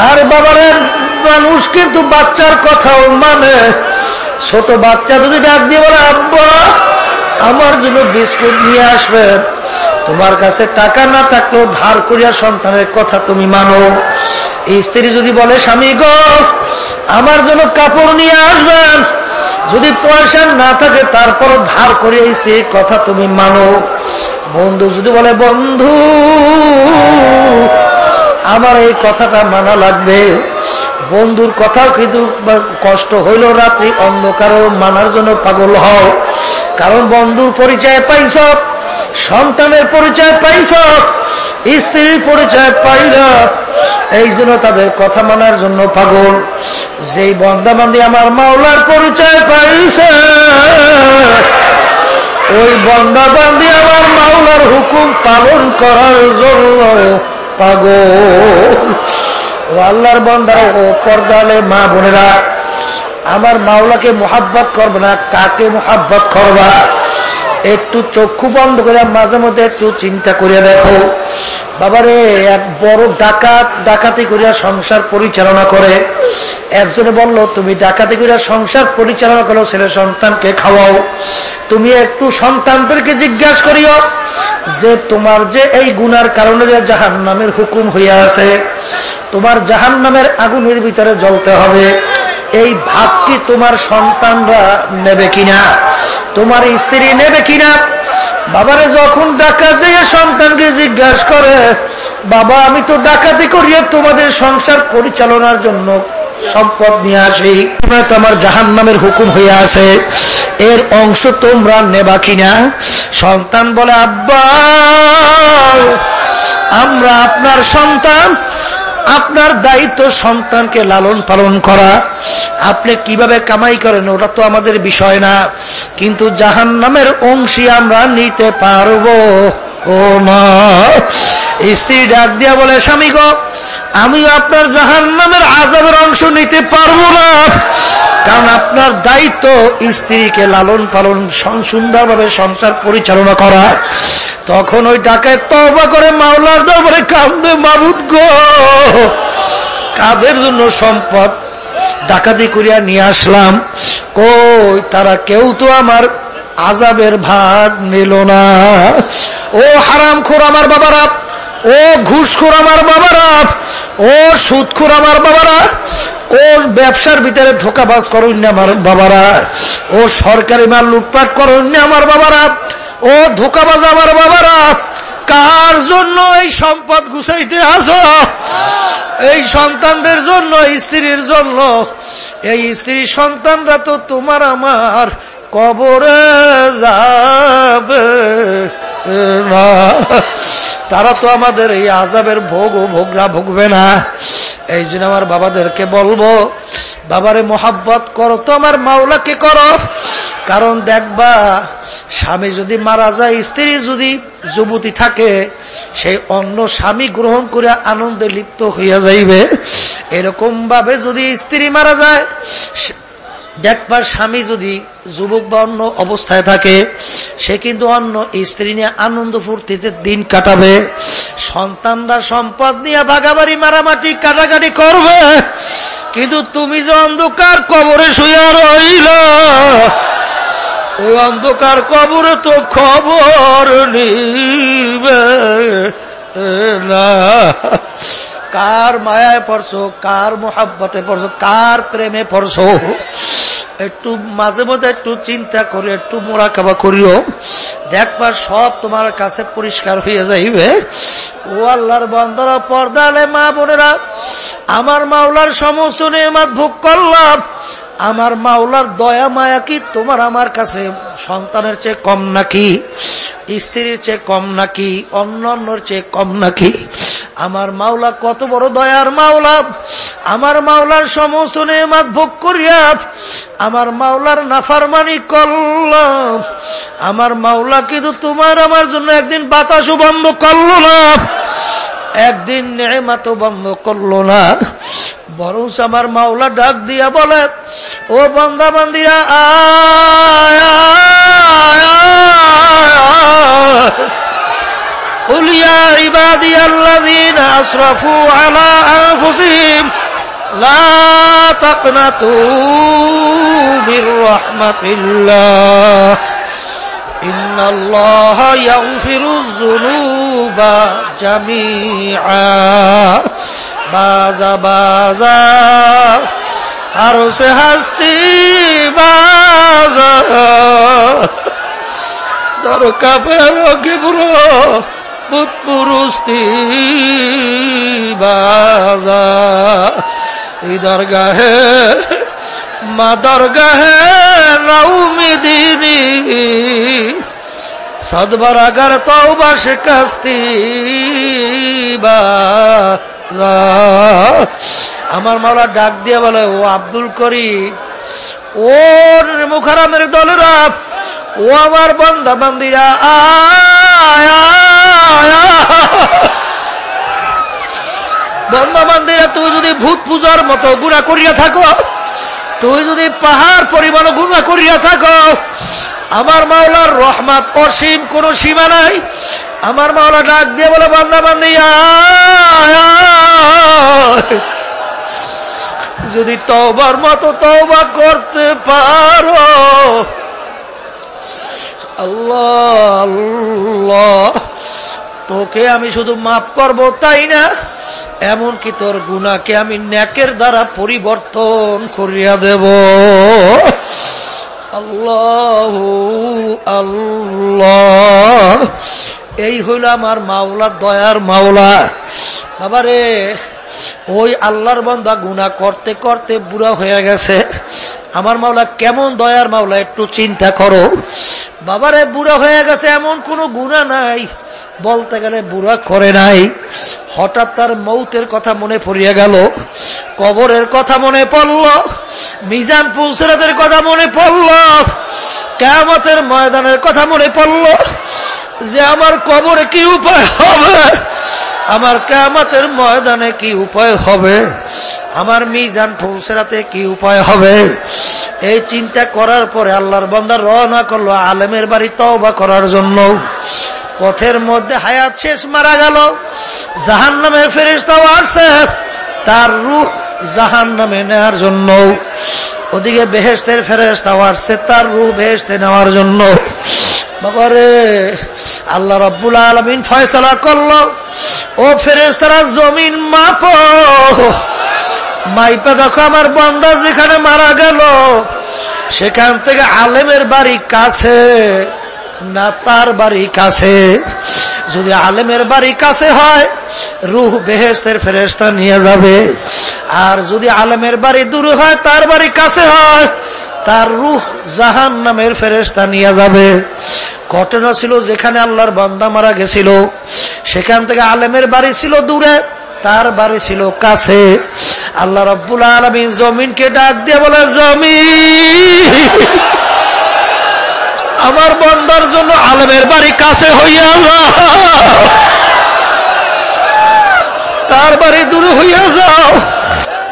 আর বাবারে, মানুষ কিন্তু বাচ্চার কথাও মানে। ছোট বাচ্চা যদি ডাক দিয়ে বলে, আব্বা আমার জন্য বিস্কুট নিয়ে আসবেন, তোমার কাছে টাকা না থাকলেও ধার করিয়া সন্তানের কথা তুমি মানো। স্ত্রী যদি বলে, স্বামী গো আমার জন্য কাপড় নিয়ে আসবেন, যদি পয়সা না থাকে তারপর ধার করিয়া স্ত্রীর কথা তুমি মানো। বন্ধু যদি বলে, বন্ধু আমার এই কথাটা মানা লাগবে, বন্ধুর কথাও কিন্তু কষ্ট হইল, রাত্রি অন্ধকারেও মানার জন্য পাগল হও। কারণ বন্ধুর পরিচয় পাইছ, সন্তানের পরিচয় পাইছ, স্ত্রীর পরিচয় পাইলা, এই জন্য তাদের কথা মানার জন্য পাগল। যেই বন্দাবান্দি আমার মাওলার পরিচয় পাইছে, ওই বন্দাবান্দি আমার মাওলার হুকুম পালন করার জন্য পাগল। ও আল্লাহর বান্দারা, ও পর্দালে মা বোনেরা, আমার মাওলাকে মুহাব্বত করবে না, কাকে মুহাব্বত করবা? একটু চক্ষু বন্ধ করে মাঝে মধ্যে একটু চিন্তা করিয়া দেখো। বাবারে, এক বড় ডাকাতি করিয়া সংসার পরিচালনা করে। একজনে বলল, তুমি ডাকাতি করিয়া সংসার পরিচালনা করো, ছেলে সন্তানকে খাওয়াও। তুমি একটু সন্তানদেরকে জিজ্ঞাসা করিও যে তোমার যে এই গুনার কারণে যে জাহান্নামের হুকুম হইয়া আছে, তোমার জাহান্নামের আগুনের ভিতরে জ্বলতে হবে, এই ভাগ কি তোমার সন্তানরা নেবে কিনা, তোমার স্ত্রী নেবে কিনা? বাবারে, যখন ডাকাত দিয়ে সন্তানকে জিজ্ঞাসা করে, বাবা আমি তো ডাকাতি করিয়া তোমাদের সংসার পরিচালনার জন্য সম্পদ নিয়ে আসি, তো আমার জাহান্নামের হুকুম হইয়া আছে, এর অংশ তোমরা নেবা কিনা? সন্তান বলে, আব্বা আমরা আপনার সন্তান, আপনার দায়িত্ব সন্তানকে লালন পালন করা। আপনি কিভাবে কামাই করেন ওটা তো আমাদের বিষয় না, কিন্তু জাহান্নামের অংশী আমরা নিতে পারবো ও মা। স্ত্রী ডাক দিয়া বলে, স্বামী গো আমিও আপনার জাহান্নামের আযাবের অংশ নিতে পারবো না, কারণ আপনার দায়িত্ব স্ত্রীকে লালন পালন, সুন্দরভাবে সংসার পরিচালনা করা। তখন ওই ডাকাত তওবা করে মাওলার দরবারে কাঁদে, মাবুদ গো কাদের জন্য সম্পদ ডাকাতি করিয়া নিয়ে আসলাম, কই তারা কেউ তো আমার আযাবের ভাগ নিল না। ও হারামখোর আমার বাবারা, ও ঘুষখোর আমার বাবারা, ও সুদখোর আমার বাবারা, ও ব্যবসার ভিতরে ধোঁকাবাজ করুন না আমার বাবারা, ও সরকারি মাল লুটপাট করুন না আমার বাবারা, ও ধোঁকাবাজ আমার বাবারা, কার জন্য এই সম্পদ গুছাইতে আসো? এই সন্তানদের জন্য, স্ত্রীর জন্য। এই স্ত্রী সন্তানরা তো তোমার আমার কবরে যাবে না, তারা তো আমাদের এই আযাবের ভোগরা ভুগবে না। এই জন্য আমার বাবাদেরকে বলবো, বাবারে মোহাব্বত করো তো আমার মাওলাকে করো। কারণ দেখবা, স্বামী যদি মারা যায়, স্ত্রী যদি যুবতী থাকে, সেই অন্য স্বামী গ্রহণ করে আনন্দে লিপ্ত হইয়া যাইবে। এরকম ভাবে যদি স্ত্রী মারা যায়, দেখবার স্বামী যদি যুবক বা অন্য অবস্থায় থাকে, সে কিন্তু অন্য স্ত্রী নিয়ে আনন্দ ফুর্তিতে দিন কাটাবে। সন্তানরা সম্পদ নিয়ে ভাগাভাগি মারামারি কাটাকাটি করবে, কিন্তু তুমি যে অন্ধকার কবরে শুয়ে রইল, ওই অন্ধকার কবরে তো খবর নিবে না। কার মায়ায় পড়ছো, কার মোহাব্বতে পড়ছো, কার প্রেমে পড়ছো, একটু মাঝে মধ্যে একটু চিন্তা করে, একটু মোরাকাবা করিও, দেখবার সব তোমার কাছে পরিষ্কার হয়ে যাইবে। ও আল্লাহর বান্দারা, পর্দালে মা বোনেরা, আমার মাওলার সমস্ত নেয়ামত ভোগ করলাম। আমার মাওলার দয়া মায়া কি তোমার আমার কাছে সন্তানের চেয়ে কম নাকি, স্ত্রীর চেয়ে কম নাকি, অন্যান্যর চেয়ে কম নাকি? আমার মাওলা কত বড় দয়ার মাওলা। আমার মাওলার সমস্ত নেয়ামত ভোগ করিয়া আমার মাওলার নাফরমানি করলাম। আমার মাওলা কিন্তু তোমার আমার জন্য একদিন বাতাসও বন্ধ করলো না, একদিন নেয়ামতও বন্ধ করলো না। বরং আমার মাওলা ডাক দিয়া বলে, ও বান্দা বান্দিরা, قل يا عبادي الذين أسرفوا على أنفسهم لا تقنطوا من رحمة الله إن الله يغفر الذنوب جميعا बाजा बाजा हर से हस्ती बाजा दर काफेरों की बुरो बुत पुरुस्ती बाजा इधर गाहे मदर गाहे नौमी दीनी सदबर अगर तौबा शिकस्ती बा আমার মাওলা ডাক দিয়ে বলে, ও আব্দুল করিম, ও মুখারামের দলেরা, ও আমার বান্দা বান্দিরা, বান্দা বান্দিরা, তুই যদি ভূত পূজার মতো গুনাহ করিয়া থাকো, তুই যদি পাহাড় পরিমাণ গুনাহ করিয়া থাকো, আমার মাওলার রহমত অসীম, কোনো সীমা নাই। আমার মাওলা ডাক দিয়ে বলে, বান্দা বান্দিরা, যদি তওবার মতো তওবা করতে পারো, আল্লাহ আল্লাহ, তোকে আমি শুধু মাফ করব তাই না, এমনকি তোর গুনাহকে আমি নেকের দ্বারা পরিবর্তন করিয়া দেব। আল্লাহ আল্লাহ, এই হইল আমার মাওলা, দয়ার মাওলা। বাবারে, ওই আল্লাহর বান্দা গুনাহ করতে করতে বুড়া হয়ে গেছে, আমার মাওলা কেমন দয়ার মাওলা, একটু চিন্তা করো। বাবারে, বুড়া হয়ে গেছে, এমন কোনো গুনাহ নাই, বলতে গেলে বুড়া করে নাই। হঠাৎ তার মৌতের কথা মনে পড়িয়া গেল, কবরের কথা মনে পড়ল, মিজান পুলসিরাতের কথা মনে পড়ল, কিয়ামতের ময়দানের কথা মনে পড়ল, যে আমার কবরে কি উপায় হবে, আমার কিয়ামতের ময়দানে কি উপায় হবে, আমার মিজান পুলসিরাতে কি উপায় হবে। এই চিন্তা করার পরে আল্লাহর বান্দা রওনা করলো আলেমের বাড়ি তওবা করার জন্য। পথের মধ্যে হায়াত শেষ, মারা গেল, জাহান্নামের ফেরেশতাও আসছে তার রূহ জাহান্নামে নেয়ার জন্য। ওদিকে বেহেশতের ফেরেশতা আসছে তার রূহ বেহেশতে নেওয়ার জন্য। বাবারে, আল্লাহ রাব্বুল আলামিন ফয়সালা করলো, ও ফেরেশতারা জমিন মাপো, মাইপা দেখো আমার বান্দা যেখানে মারা গেল সেখান থেকে আলেমের বাড়ি কাছে না তার বাড়ি কাছে? যদি আলেমের বাড়ি কাছে হয় রূহ বেহেশতের ফেরেশতা নিয়ে যাবে, আর যদি আলেমের বাড়ি দূরে হয় তার বাড়ি কাছে হয় তার রূহ জাহান্নামের ফেরেশতা নিয়ে যাবে। ঘটনা ছিল যেখানে আল্লাহর বান্দা মারা গেছিল সেখান থেকে আলেমের বাড়ি ছিল দূরে, তার বাড়ি ছিল কাছে। আল্লাহ রাব্বুল আলামিন জমিনকে ডাক দিয়ে বলে, জমিন আমার বান্দার জন্য আলেমের বাড়ি কাছে হইয়া যাও, তার বাড়ি দূরে হইয়া যাও।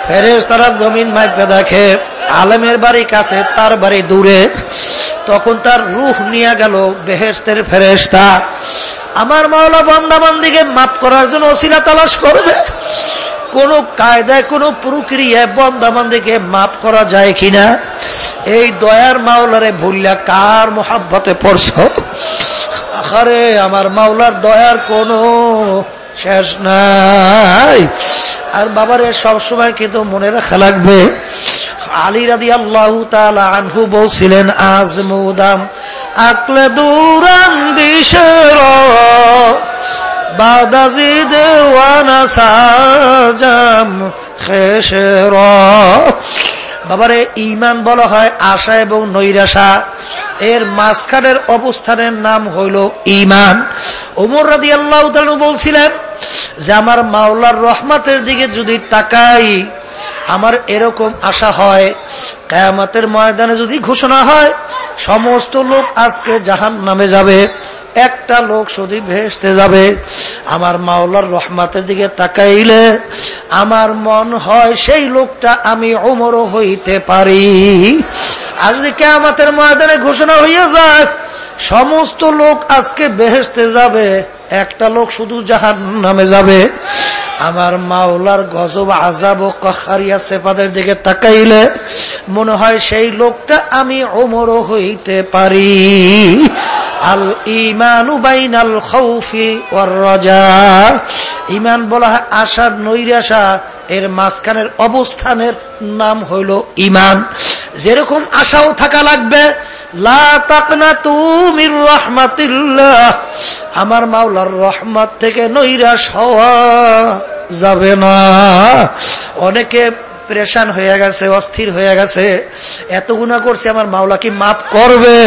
ফেরেশতারা জমিন মাইপে দেখে আলেমের বাড়ি কাছে তার বাড়ি দূরে। তখন তার রূহ নিয়ে গেল বেহেশতের ফেরেশতা। আমার মাওলা বান্দা বান্দিকে মাফ করার জন্য ওসিলা তালাশ করবে। কোন কায়দায় কোন প্রক্রিয়ায় বান্দা বান্দিকে মাফ করা যায় কিনা? এই দয়ার মাওলারে ভুললা কার মোহাব্বতে পড়ছো? আরে আমার মাওলার দয়ার কোনো শেষ নাই। আর বাবারে সবসময় কিন্তু মনে রাখা লাগবে, আলী রাদিয়াল্লাহু তাআলা আনহু বলছিলেন, আজ মুদাম আকলে দুরান্দিশের বাদাজিদ ওয়ানা সাজাম খেশের। বাবারে, ঈমান বলা হয় আশা এবং নৈরাশা, এর মাঝখানের অবস্থানের নাম হইল ঈমান। ওমর রাদিয়াল্লাহু তাআলা বলছিলেন যে আমার মাওলার রহমতের দিকে যদি তাকাই আমার এরকম আশা হয়, কিয়ামতের ময়দানে যদি ঘোষণা হয় সমস্ত লোক আজকে জাহান্নামে যাবে, একটা লোক শুধু বেহেশতে যাবে। আমার মাওলার রহমতের দিকে তাকাইলে আমার মন হয় সেই লোকটা আমি ওমরও হইতে পারি। আর যদি কিয়ামতের ময়দানে ঘোষণা হইয়া যায় সমস্ত লোক আজকে বেহেশতে যাবে, একটা লোক শুধু জাহান্নামে যাবে, আমার মাওলার গজব আযাব ও কহারিয়া সেফাতের দিকে তাকাইলে মনে হয় সেই লোকটা আমি ওমরও হইতে পারি। আল ঈমানু বাইনাল খাউফি ওয়ার রাজা, ঈমান বলা হয় আশার নৈরাশা, এর মাঝখানের অবস্থানের নাম হইল ঈমান। যেরকম আশাও থাকা লাগবে, লা তাকনাতু মির রাহমাতিল্লাহ, আমার মাওলার রহমত থেকে নৈরাশ হওয়া যাবে না। অনেকে পেরেশান হয়ে গেছে, অস্থির হয়ে গেছে, এত গুনাহ করছে আমার মাওলা কি মাফ করবে?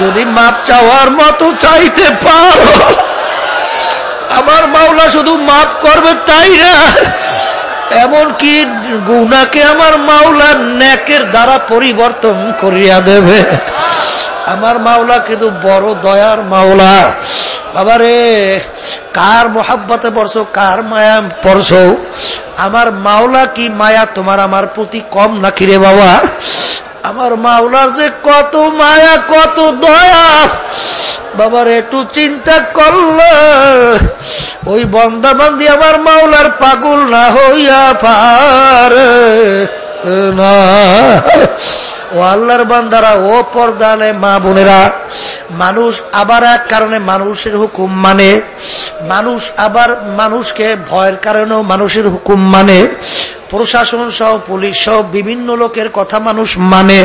যদি মাফ চাওয়ার মতো চাইতে পারো আমার মাওলা শুধু মাফ করবে তাই না, এমনকি গুনাহকে আমার মাওলা নেকের দ্বারা পরিবর্তন করিয়া দেবে। আমার মাওলা কিন্তু বড় দয়ার মাওলা। বাবারে, কার মোহাব্বতে পড়ছো, কার মায়া পড়ছো? আমার মাওলা কি মায়া তোমার আমার প্রতি কম নাকি রে বাবা? আমার মাওলার যে কত মায়া কত দয়া, বাবার একটু চিন্তা করলে ওই বান্দা বান্দি আমার মাওলার পাগল না হইয়া পারে না। ও আল্লাহর বান্দারা, ও পর্দানে মা বোনেরা, মানুষ আবার এক কারণে মানুষের হুকুম মানে, মানুষ আবার মানুষকে ভয়ের কারণেও মানুষের হুকুম মানে, প্রশাসন সহ পুলিশ সহ বিভিন্ন লোকের কথা মানুষ মানে,